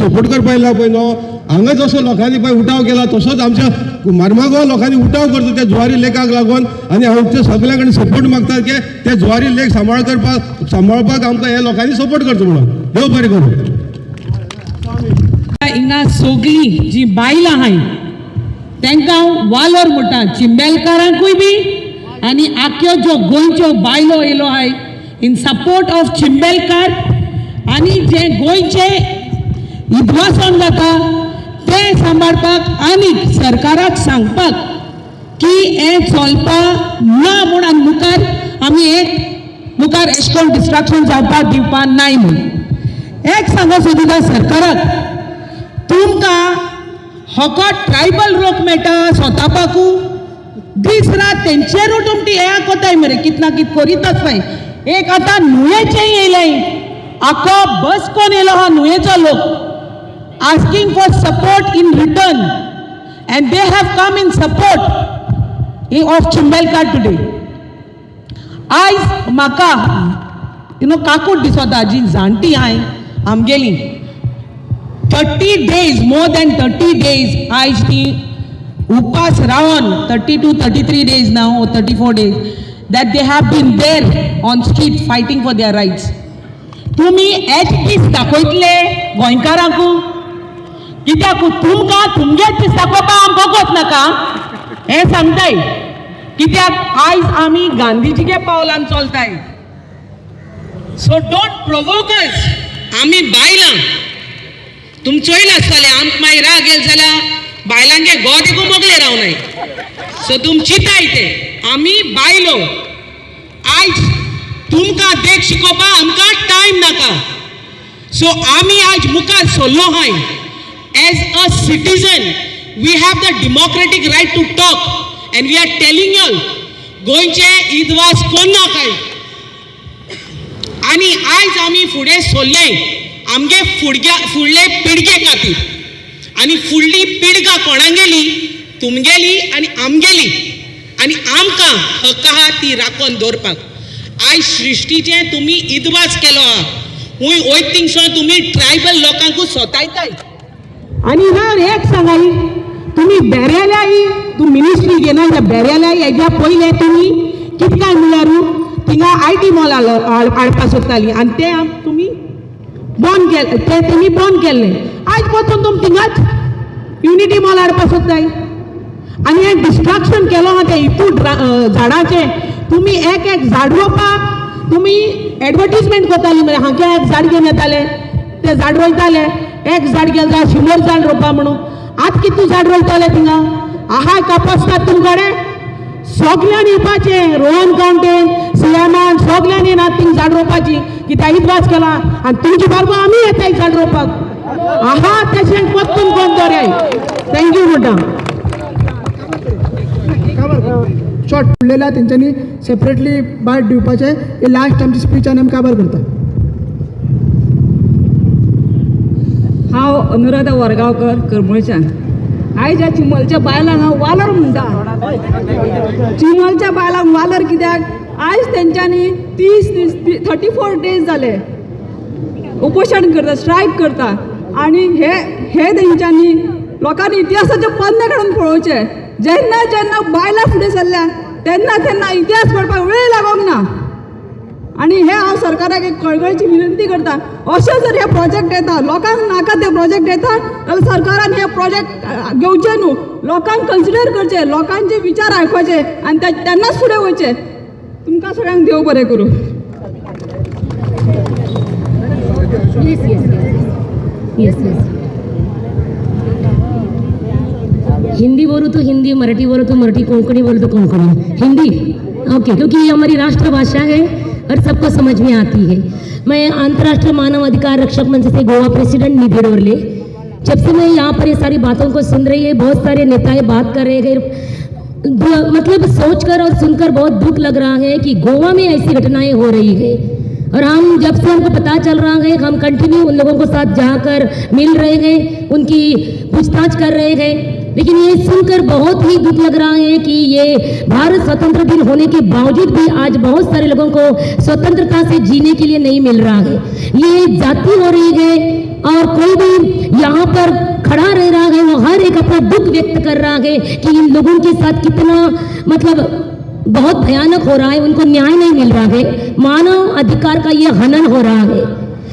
[SPEAKER 8] सपोर्ट करपा येयला पळय न्हू हांगा जसो लोकांनी पळय उठाव केला तसोच आमच्या मार्मागोवा लोकांनी उठाव करचो त्या जुवारी लेकाक लागून आनी हांव ते सगळ्या कडेन सपोर्ट मागता की ते जुवारी लेक सांबाळपाक आमकां हे लोकांनी सपोर्ट करचो म्हणून देव बरें करूं
[SPEAKER 11] हिंगा सगळीं जी बायलां आहाय तांकां वालोर म्हणटा चिंबेलकारांकूय बी आनी आख्यो ज्यो गोंयच्यो बायलो येयलो आहाय इन सपोर्ट ऑफ चिंबेलकार आनी जे गोंयचे विध्वसन जाता ते सांबाळपाक आनी सरकाराक सांगपाक की हें चलपाक ना म्हूण आनी मुखार आमी मुखार अशें करून डिस्ट्रक्शन जावपाक दिवपाक नाय म्हूण एक सांगो सोदिता सरकाराक तुमकां होकोट ट्रायबल लोक मेळटा स्वतापाकू दीस रात तेंचेरूय तुमची हें कोताय मरे कित ना कित करीत आसताय एक आतां नुयेचें येयलें आख्खो बस कोण येयलो हा नुयेचो लोक asking for support in return and they have come in support of Chimbelkar today. आयज म्हाका काकूट दिसता जी जाणटी हाय आमगेली
[SPEAKER 14] 30 days, more than 30 days, आयज ती उपास Ravan 32, 33 days now or 34 days that they have been there on street fighting for their rights. तुम्ही एक पीस दाखयतले गोंयकारांक कित्याक तुमकां तुमगेच पीस दाखोवपाक आमकां वगत नाका हें सांगताय कित्याक आयज आमी गांधीजीगे पावलान चलताय. सो डोंट प्रोवोक अस. आमी बायलां तुम चोयला आसतलें आमकां मागीर राग येल जाल्यार बायलांगे गोड एकू मोगले रावनाय. सो तुम चिताय ते आमी बायलो आयज तुमकां देख शिकोवपा आमकां टायम नाका. सो आमी आज मुखार सरलो हाय. As a citizen we have the democratic right to talk and we are telling you गोंयचे इदवास कोण नाकाय. आनी आयज आमी फुडें सरले आमगे फुडले पिळगे खातीर. आनी फुडली पिळगा कोणागेली तुमगेली आनी आमगेली. आनी आमकां हक्क आहा ती राखून दवरपाक. आयज सृश्टीचे तुम्ही इदवास केलो आहा. हुंय वयत थिंगसर तुम्ही ट्रायबल लोकांकूच सोतायताय. आनी ना एक सांगाय तुम्ही बेऱ्याल्याय तूं मिनिस्ट्री घेना त्या बेऱ्याल्याय हेज्या पयले तुम्ही कितकाय म्हळ्यार थिंगा IT मॉल हाडपा सोदतालीं आनी ते तुम्ही बंद केले. ते तेमी बंद केल्ले. आयज पासून तुमी थिंगाच युनिटी मॉल हाडपा सोदताय. आनी हें डिस्ट्रक्शन केलो आहा ते हितू झाडांचे. तुम्ही एक झाड रोवपाक तुम्ही एडवर्टीजमेंट करताली म्हणजे हांगा एक झाड घेवन येताले ते झाड रोयताले. एक झाड गेले जाल्यार 100 झाड रोवपा म्हणून. आतां कितू झाड रोयताले थिंगा आहाय कापासतात तुमकडे सगळ्यांनी येवपाचे. रोहन कावंटेन सियामान सगळ्यांनी येनात थिंग झाड रोवपाची कित्याक इदवास केला आनी तुमचे बरोबर आमी येताय झाड रोवपाक. आहा तशें पत्तून कोण दवराय. थँक्यू म्हणटा.
[SPEAKER 2] शॉर्ट फुडलेला तेंच्यांनी सेपरेटली बायट दिवपाचे. हे लास्ट आमची स्पीचान आमी काबार करता.
[SPEAKER 14] हांव अनुराधा वरगांवकर करमळच्यान. आयज ह्या चिमलच्या बायलांक हांव वालर म्हणटा. चिमलच्या बायलांक वालर कित्याक आयज तेंच्यांनी 34 days जाले उपोशण करता स्ट्रायक करता. आनी हे तेंच्यांनी लोकांनी इतिहासाचे पन्ने काडून पळोवचे. जेन्ना जेन्ना बायलां फुडें सरल्या तेन्ना तेन्ना इतिहास करपाक वेळ लागोंक ना. आनी हे हांव सरकाराक एक कळकळीची विनंती करता. अशे जर हे प्रोजेक्ट येता लोकांक नाका ते प्रोजेक्ट येता जाल्यार सरकारान हे प्रोजेक्ट घेवचे न्हू. लोकांक कन्सिडर करचे लोकांचे विचार आयकपाचे आनी तेन्नाच फुडें वयचे. तुमकां सगळ्यांक देव बरें करूं.
[SPEAKER 6] हिंदी बोलूँ तो हिंदी, मराठी बोलो तो मराठी, कोंकणी बोलो तो कोंकणी. हिंदी ओके क्योंकि ये हमारी राष्ट्रभाषा है और सबको समझ में आती है. मैं अंतर्राष्ट्रीय मानव अधिकार रक्षक मंच से गोवा प्रेसिडेंट निधि डोरले. जब से मैं यहाँ पर ये सारी बातों को सुन रही है बहुत सारे नेताएं बात कर रहे हैं मतलब सोचकर और सुनकर बहुत दुख लग रहा है कि गोवा में ऐसी घटनाएं हो रही है. और हम जब से हमको पता चल रहा है हम कंटिन्यू उन लोगों के साथ जाकर मिल रहे हैं उनकी पूछताछ कर रहे हैं. लेकिन ये सुनकर बहुत ही दुख लग रहा है कि ये भारत स्वतंत्र दिन होने के बावजूद भी आज बहुत सारे लोगों को स्वतंत्रता से जीने के लिए नहीं मिल रहा है. ये जाति हो रही है और कोई भी यहाँ पर खड़ा रह रहा है वो हर एक अपना दुख व्यक्त कर रहा है कि इन लोगों के साथ कितना मतलब बहुत भयानक हो रहा है. उनको न्याय नहीं मिल रहा है. मानव अधिकार का ये हनन हो रहा है.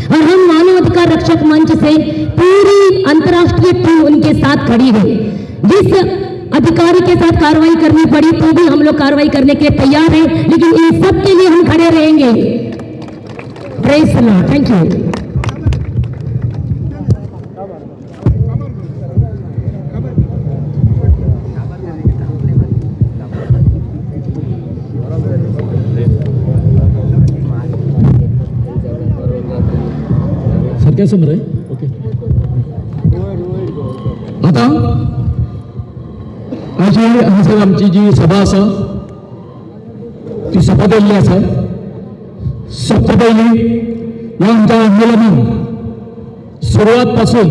[SPEAKER 6] और हम मानव अधिकार रक्षक मंच से पूरी अंतर्राष्ट्रीय टीम उनके साथ खड़ी है. जिस अधिकारी के साथ कार्रवाई करनी पड़ी तो भी हम लोग कार्रवाई करने के लिए तैयार हैं. लेकिन इन सब के लिए हम खड़े रहेंगे. Praise the Lord. Thank you.
[SPEAKER 9] समोर आहे ओके. आता हांगासर आमची जी सभा आसा ती सभा दवरली आसा. सबसे पयली ह्या आमच्या आंदोलनाक सुरवात पासून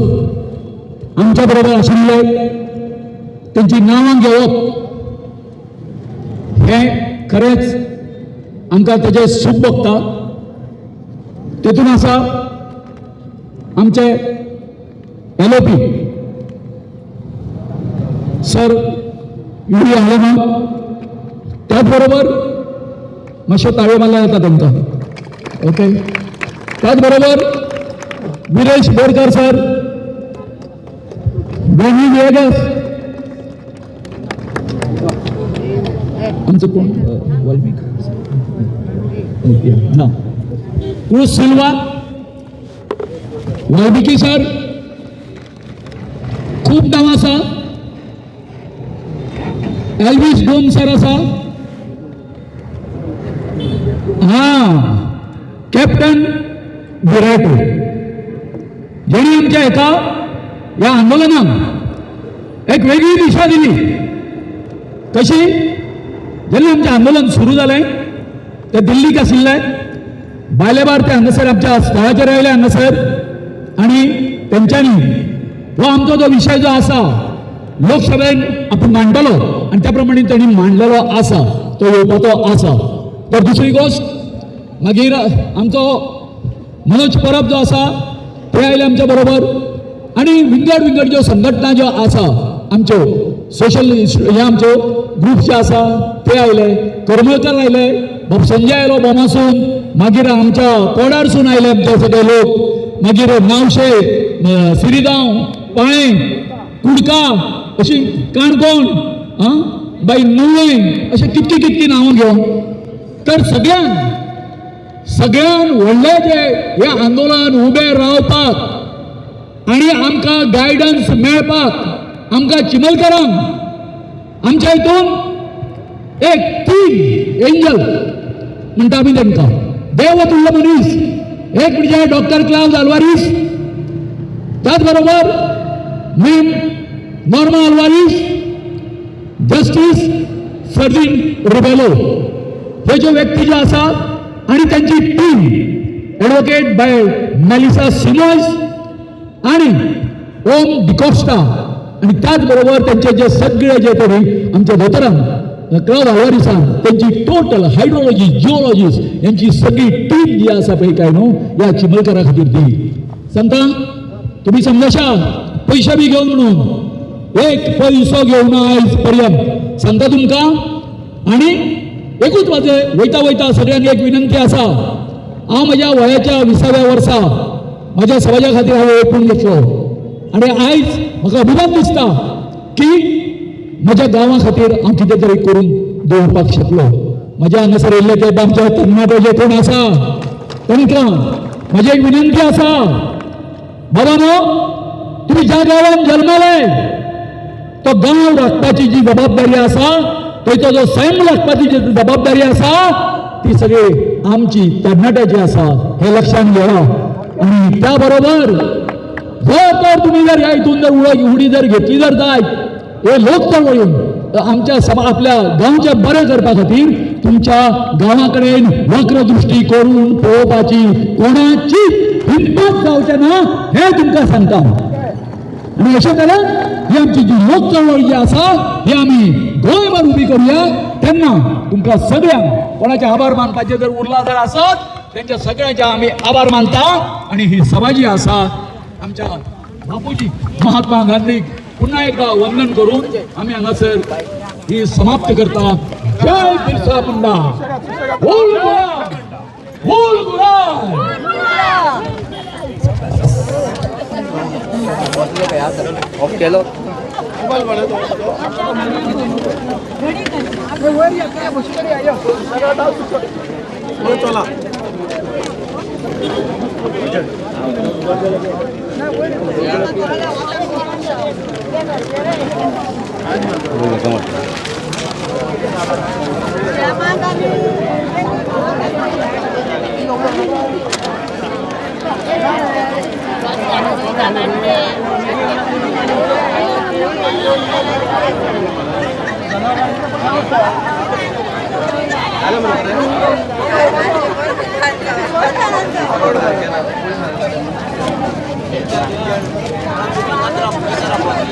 [SPEAKER 9] आमच्या बरोबर आशिल्ले तेंची नांवां घेवप हें खरेंच आमकां तेजें सूख भोगता. तेतून आसा आमचे LOP सर युरी आले ना, त्याचबरोबर मातशे ताळे मारला जाता तांकां. ओके, त्याचबरोबर विरेश बोरकर सर, बेनी वेगस, आमचं कोण वाल्मिक ना, क्रूज सिल्वा, वाल्मिकी सर, खूप नांव आसा. एल्विस डोम सर आसा, कॅप्टन विराटो, जेणी आमच्या ह्या आंदोलनाक एक वेगळी दिशा दिली. कशी? जेन्ना आमचें आंदोलन सुरू जालें ते दिल्लीक आशिल्ले, बायलेबार ते हांगासर आमच्या स्थळाचेर आयले हांगासर, आनी तेंच्यांनी हो आमचो जो विशय जो आसा लोकसभेन आपूण मांडटलो आनी त्या प्रमाणे तांणी मांडलेलो आसा, तो येवपाचो आसा. तर दुसरी गोश्ट, मागीर आमचो मनोज परब जो आसा ते आयले आमच्या बरोबर, आनी विंगड ज्यो संघटना ज्यो आसा आमच्यो सोशल हे आमच्यो ग्रुप्स जे आसा ते आयले. करमळकर आयले, बाब संजय आयलो बोमासून, मागीर आमच्या कोडारसून आयले आमचे सगळे लोक, मागीर नावशे, सिरिगांव, पाळे, कुडका, अशी काणकोण, बाई नुवें, अशें कितकी नांवां घेवन. तर सगळ्यान व्हडलें जे हे आंदोलन उबें रावपाक आनी आमकां गायडन्स मेळपाक आमकां चिमलकरांक आमच्या हितून एक 3 एंजल म्हणटा आमी तांकां, देव तुल्य मनीस. एक म्हणजे डॉक्टर क्लाउस आल्वारीस, त्याच बरोबर मेन नॉर्मा आल्वारीस, जस्टीस फर्दिन रुबेलो, हे ज्यो व्यक्ती जे आसा आनी तांची टीम, एडवोकेट बाय मेलिसा सिमोन्स आनी ओम डिकोस्टा, आनी त्याच बरोबर त्यांचे जे सगळे जे तरी आमच्या दोतोरान क्लाउड आल्वारीसान त्यांची टोटल हायड्रोलॉजी, जिओलॉजिस्ट यांची सगळी टीम जी आसा पळय काय न्हू, ह्या चिमलकरा खातीर दी. सांगता तुम्ही समजशा पयशे बी घेवन म्हणून एक पयसो घेवना आयज पर्यंत, सांगता तुमकां. आनी एकूच वयता सगळ्यांक एक विनंती आसा, हांव म्हज्या वयाच्या 20व्या वर्सा म्हज्या समाजा खातीर हांवें ओपून घेतलो, आनी आयज म्हाका अभिमान दिसता की म्हज्या गांवा खातीर हांव कितें तरी करून दवरपाक शकलो. म्हज्या हांगासर येयल्ले ते आमचे तरणाटे जे कोण आसा तांकां म्हजी एक विनंती आसा, बाबांनो, तुम्ही ज्या गांवांत जल्मले तो गांव राखपाची जी जबाबदारी आसा, थंयचो जो सैम राखपाची जी जबाबदारी आसा, ती सगळी आमची तरणाट्याची आसा, हे लक्षात घेवा. आणि त्या बरोबर जर तुम्ही जर ह्या इथून जर उडी जर घेतली जर जाय हे लोक चळवळीन, आमच्या आपल्या गांवच्या बरें करपा खातीर तुमच्या गांवा कडेन वक्र दृष्टी करून पळोवपाची कोणाची हिंमत जावचे ना, हे तुमकां सांगता. आणि अशें तरेन ही आमची जी लोक चळवळ जी आसा ही आमी गोंयभर उबी करूया. तेन्ना तुमकां सगळ्यांक कोणाचे आभार मानपाचे जर उरला जर आसत त्यांच्या सगळ्यांचे आमी आभार मानता. आणि ही सभा जी आसा आमच्या बापूजी महात्मा गांधीक पुन्हा एकदा वंदन करून आम्ही हांगासर ही समाप्त करता. जय बिरसा मुंडा. बोल गुलाम, बोल गुलाम.
[SPEAKER 15] Gracias.